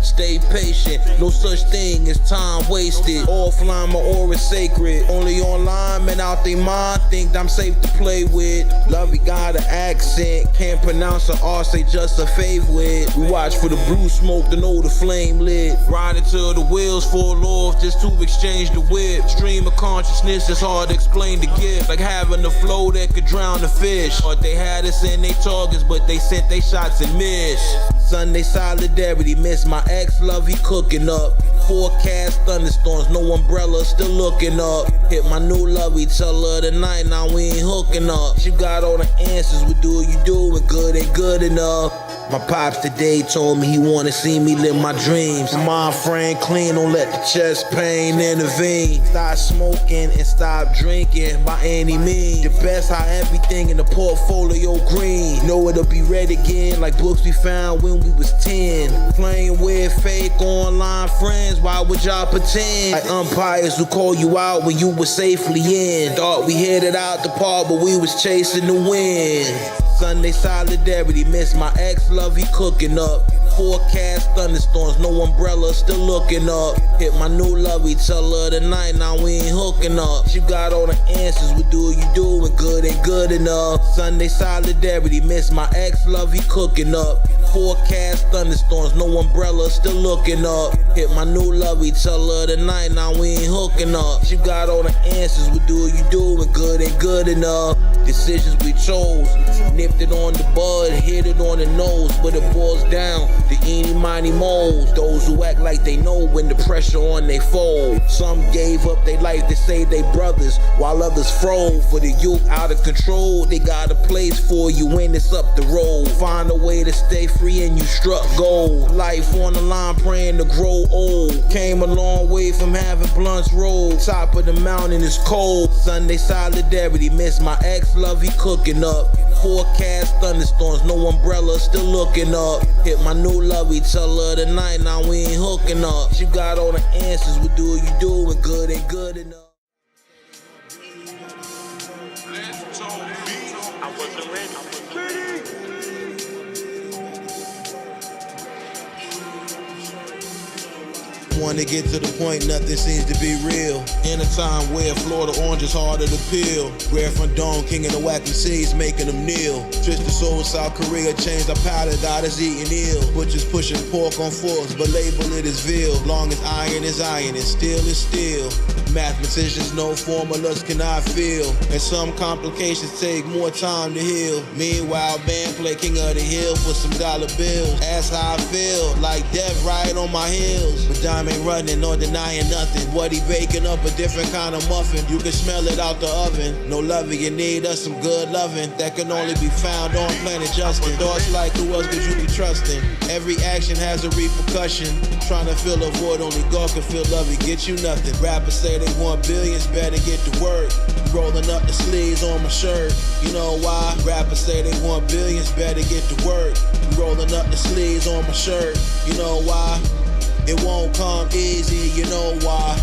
H: Stay patient, no such thing as time wasted. Offline, my aura sacred. Only online, man, out they mind. Think I'm safe to play with. Lovey got an accent, can't pronounce her R, say just a favorite. We watch for the blue smoke to know the flame lit. Ride until the wheels fall off just to exchange the whip. Stream of consciousness is hard to explain the gift. Like having a flow that could drown the fish. Or they had us in they targets, but they sent they shots and missed. Sunday solidarity, miss my ex-love, he cooking up. Forecast thunderstorms, no umbrella, still looking up. Hit my new lovey, tell her tonight, now we ain't hooking up. She got all the answers, what do you do when good ain't good enough? My pops today told me he wanna see me live my dreams. My mind frame clean, don't let the chest pain intervene. Stop smoking and stop drinking by any means. The best how everything in the portfolio green. Know it'll be red again like books we found when we was 10. Playing with fake online friends, why would y'all pretend? Like umpires who call you out when you were safely in. Thought we headed out the park but we was chasing the wind. Sunday solidarity, miss my ex-love, he cooking up. Forecast thunderstorms, no umbrella, still looking up. Hit my new lovey, tell her tonight, now we ain't hooking up. She got all the answers, what do you do when good ain't good enough? Sunday solidarity, miss my ex-love, he cooking up. Forecast thunderstorms, no umbrella, still looking up. Hit my new lovey, tell her tonight, now we ain't hooking up. She got all the answers, what do you do when good ain't good enough? Decisions we chose, nipped it on the bud, hit it on the nose, but it boils down to eeny miny moles. Those who act like they know when the pressure on they fold. Some gave up their life to save they brothers, while others froze. For the youth out of control, they got a place for you when it's up the road. Find a way to stay free and you struck gold. Life on the line praying to grow old. Came a long way from having blunts rolled. Top of the mountain is cold. Sunday solidarity, miss my ex-love, he cooking up. Forecast thunderstorms, no umbrella, still looking up. Hit my new lovey, tell her tonight, now we ain't hooking up. She got all the answers, what do you do when good ain't good enough?
E: I wasn't ready.
H: Wanna get to the point, nothing seems to be real. In a time where Florida orange is harder to peel. Rare from Dawn, king of the wacky seas, making them kneel. Twist the soul, South Korea, changed our palate, got us eating ill. Butchers pushing pork on forks, but label it as veal. Long as iron is iron and steel is steel. Mathematicians know formulas cannot feel, and some complications take more time to heal. Meanwhile, band play King of the Hill for some dollar bills. That's how I feel, like death right on my heels. But Dime ain't running or denying nothing. What he baking up, a different kind of muffin. You can smell it out the oven. No loving, you need us some good loving that can only be found on Planet Justin. Thoughts like who else could you be trusting? Every action has a repercussion. Trying to fill a void, only God can fill love, it get you nothing. Rappers say they want billions, better get to work. Rolling up the sleeves on my shirt. You know why? Rappers say they want billions, better get to work. Rolling up the sleeves on my shirt. You know why? It won't come easy, you know why?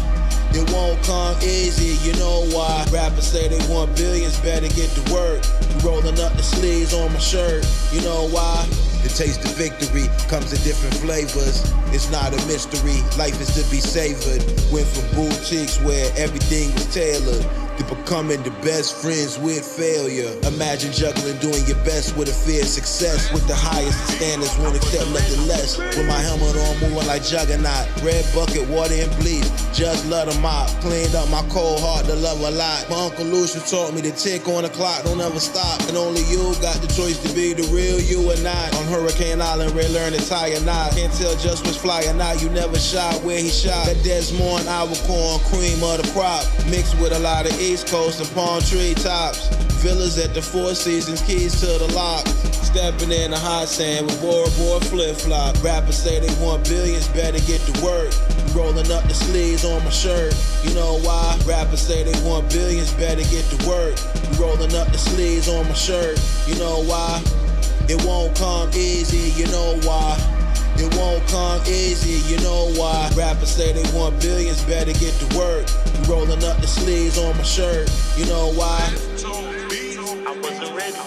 H: It won't come easy, you know why? Rappers say they want billions, better get to work. Rolling up the sleeves on my shirt, you know why? The taste of victory comes in different flavors. It's not a mystery, life is to be savored. Went from boutiques where everything was tailored to becoming the best friends with failure. Imagine juggling, doing your best with a fear of success. With the highest standards, won't accept nothing less. With my helmet on, moving like Juggernaut. Red bucket, water and bleach, just let them out. Cleaned up my cold heart to love a lot. My Uncle Lucius taught me to tick on the clock, don't ever stop. And only you got the choice to be the real you or not. On Hurricane Island, Red learn to tie or not. Can't tell just what's fly or not, you never shot where he shot. That Desmond, our corn, cream of the crop. Mixed with a lot of East Coast and palm tree tops. Villas at the Four Seasons, keys to the lock. Stepping in the hot sand with Bora Bora flip-flop. Rappers say they want billions, better get to work. Rolling up the sleeves on my shirt. You know why? Rappers say they want billions, better get to work. Rolling up the sleeves on my shirt. You know why? It won't come easy, you know why? It won't come easy, you know why? Rappers say they want billions, better get to work. Rolling up the sleeves on my shirt, you know why?
E: I wasn't ready.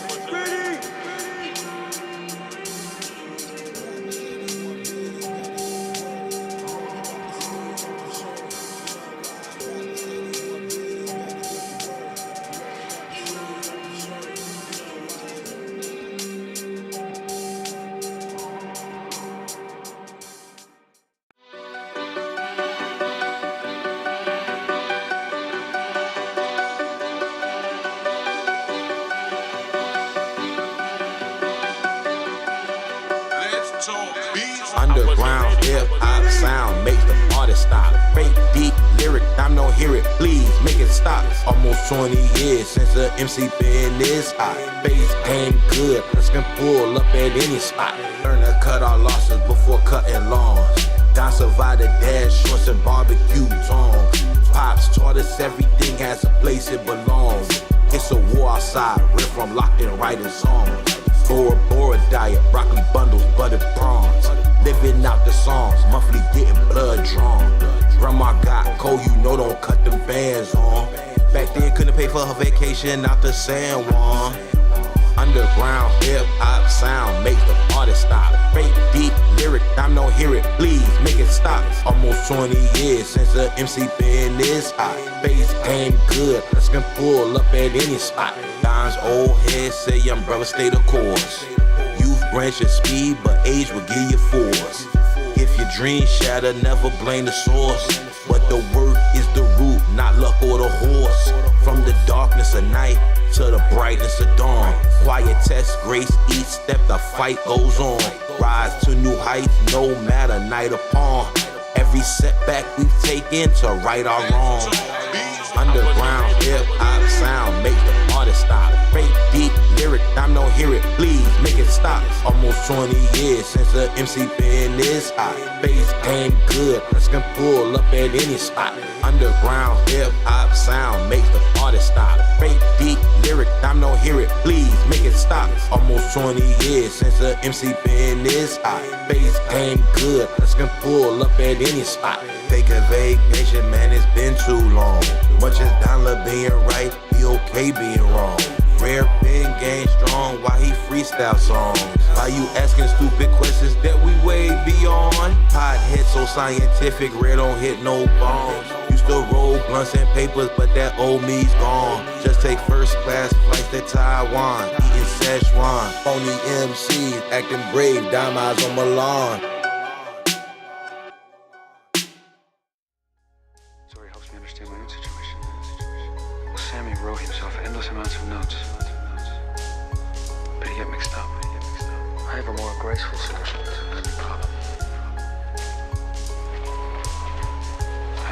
C: Underground hip-hop sound makes the artist stop. Fake deep lyric, I'm no hear it, please make it stop. Almost 20 years since the MC been this hot. Bass game good, us can pull up at any spot. Learn to cut our losses before cutting lawns. Don survived the dash, shorts and barbecue tongs. Pops taught us everything has a place it belongs. It's a war outside, riff from locked in writing songs. Bora Bora diet, broccoli bundles, buttered prawns. Living out the songs, monthly getting blood drawn. Grandma got cold, you know don't cut them bands on. Back then couldn't pay for her vacation out to San Juan. Underground hip-hop sound make the artist stop. Fake deep lyric, I'm no hear it, please make it stop. Almost 20 years since the MC been this hot. Bass game good, us can pull up at any spot. Don's old head say young brother stay the course. Youth branch your speed, but age will give you force. If your dreams shatter, never blame the source. But the work is the root, not luck or the horse. From the darkness of night to the brightness of dawn. Quiet test, grace, each step the fight goes on. Rise to new heights, no matter night or pawn. Every setback we've taken to right our wrong. Underground hip-hop sound make the artist stop. Fake deep lyric, I'm no hear it, please make it stop. Almost 20 years since the MC been this hot. Bass game good, us can pull up at any spot. Underground hip-hop sound make the artist stop. Fake deep lyric, I'm no hear it, please make it stop. Almost 20 years since the MC been this hot. Bass game good, us can pull up at any spot. Take a vacation, man, it's been too long. Much as Dollar being right, be okay being wrong. Rare pen game strong, why he freestyle songs? Why you asking stupid questions that we way beyond? Pothead so scientific, rare don't hit no bombs. Used to roll blunts and papers, but that old me's gone. Just take first class flights to Taiwan, eating Szechuan. Phony MCs acting brave, dime eyes on Milan.
M: Sorry, helps me understand my own situation.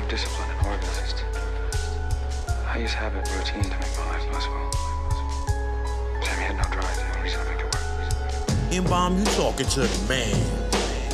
M: I'm disciplined and organized. I use habit and routine to make my life possible. Sammy had no drive, the only reason I make it work.
A: N-Bomb, you talking to the man.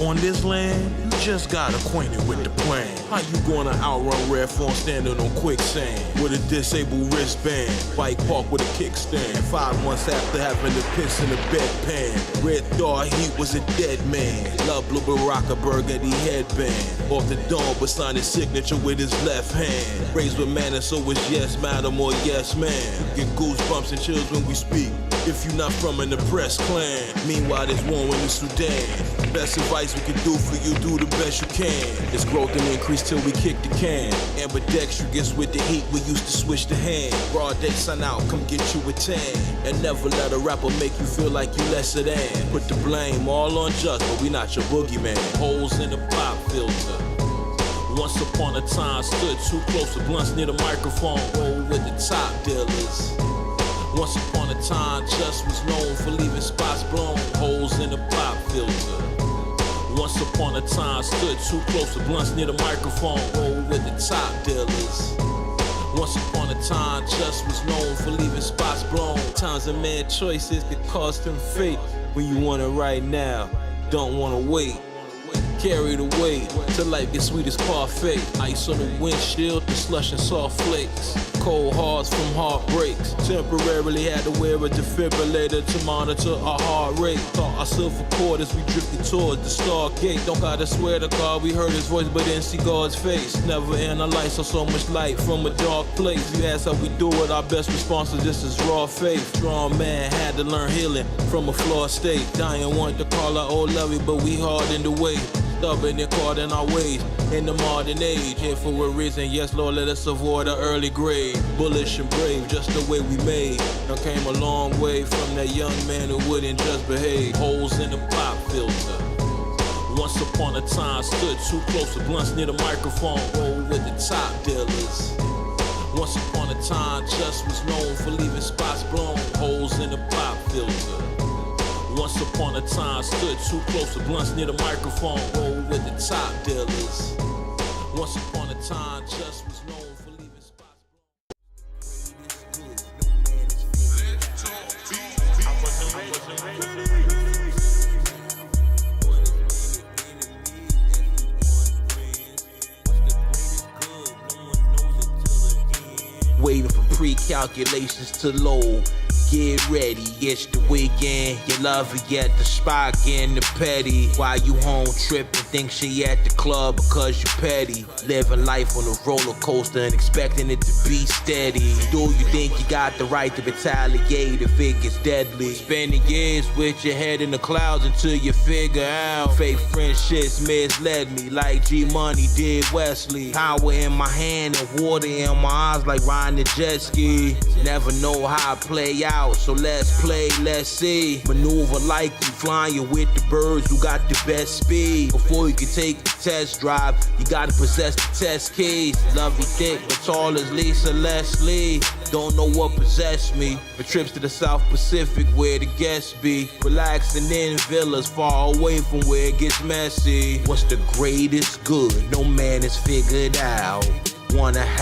A: On this land, you just got acquainted with the plan. How you gonna outrun Red Phone standing on quicksand with a disabled wristband? Bike park with a kickstand. 5 months after having to piss in a bedpan. Red thought he was a dead man. Love Blue Baraka burgundy headband. Off the dome, but signed his signature with his left hand. Raised with manners, so it's yes madam or yes man. Get goosebumps and chills when we speak. If you not from an oppressed clan. Meanwhile, there's war in the Sudan. Best advice we can do for you, do the best you can. It's growth and increase till we kick the can. Ambidextrous gets with the heat, we used to switch the hand. Broad day sun out, come get you a tan. And never let a rapper make you feel like you lesser than. Put the blame all on Just, but we not your boogeyman. Holes in the pop filter. Once upon a time, stood too close to blunts near the microphone. Roll with the top dealers. Once upon a time, Just was known for leaving spots blown, holes in the pop filter. Once upon a time, stood too close to blunts near the microphone, roll with the top dealers. Once upon a time, Just was known for leaving spots blown. Times of mad choices that cost him fate. When you want it right now, don't wanna wait. Carry the weight till life gets sweet as parfait. Ice on the windshield, the slush and soft flakes. Cold hearts from heartbreaks. Temporarily had to wear a defibrillator to monitor our heart rate. Thought our silver cord as we drifted towards the Stargate. Don't gotta swear to God we heard his voice but didn't see God's face. Never in our life saw so much light from a dark place. You ask how we do it, our best response is just as raw faith. Strong man had to learn healing from a flawed state. Dying wanted to call our old lovey, but we hardened the way. Stubborn and caught in our ways in the modern age. Here for a reason, yes Lord, let us avoid an early grave. Bullish and brave, just the way we made. Now came a long way from that young man who wouldn't just behave. Holes in the pop filter. Once upon a time, stood too close to blunts near the microphone, roll with the top dealers. Once upon a time, Just was known for leaving spots blown, holes in the pop filter. Once upon a time, stood too close to blunts near the microphone, roll with the top dealers. Once upon a time, Just was known for leaving spots blown. Waiting for pre-calculations to load. Get ready, it's the weekend. You love her at the spot, getting the petty. While you home tripping, think she at the club because you petty. Living life on a roller coaster and expecting it to be steady. Do you think you got the right to retaliate if it gets deadly? Spending years with your head in the clouds until you figure out fake friendships misled me like G-Money did Wesley. Power in my hand and water in my eyes like riding a jet ski. Never know how it play out, so let's play, let's see. Maneuver like you flying with the birds who got the best speed. Before you can take the test drive, you gotta possess the test keys. Lovey thick but tall as Lisa Leslie. Don't know what possessed me. For trips to the South Pacific where the guests be. Relaxing in villas far away from where it gets messy. What's the greatest good no man has figured out? Wanna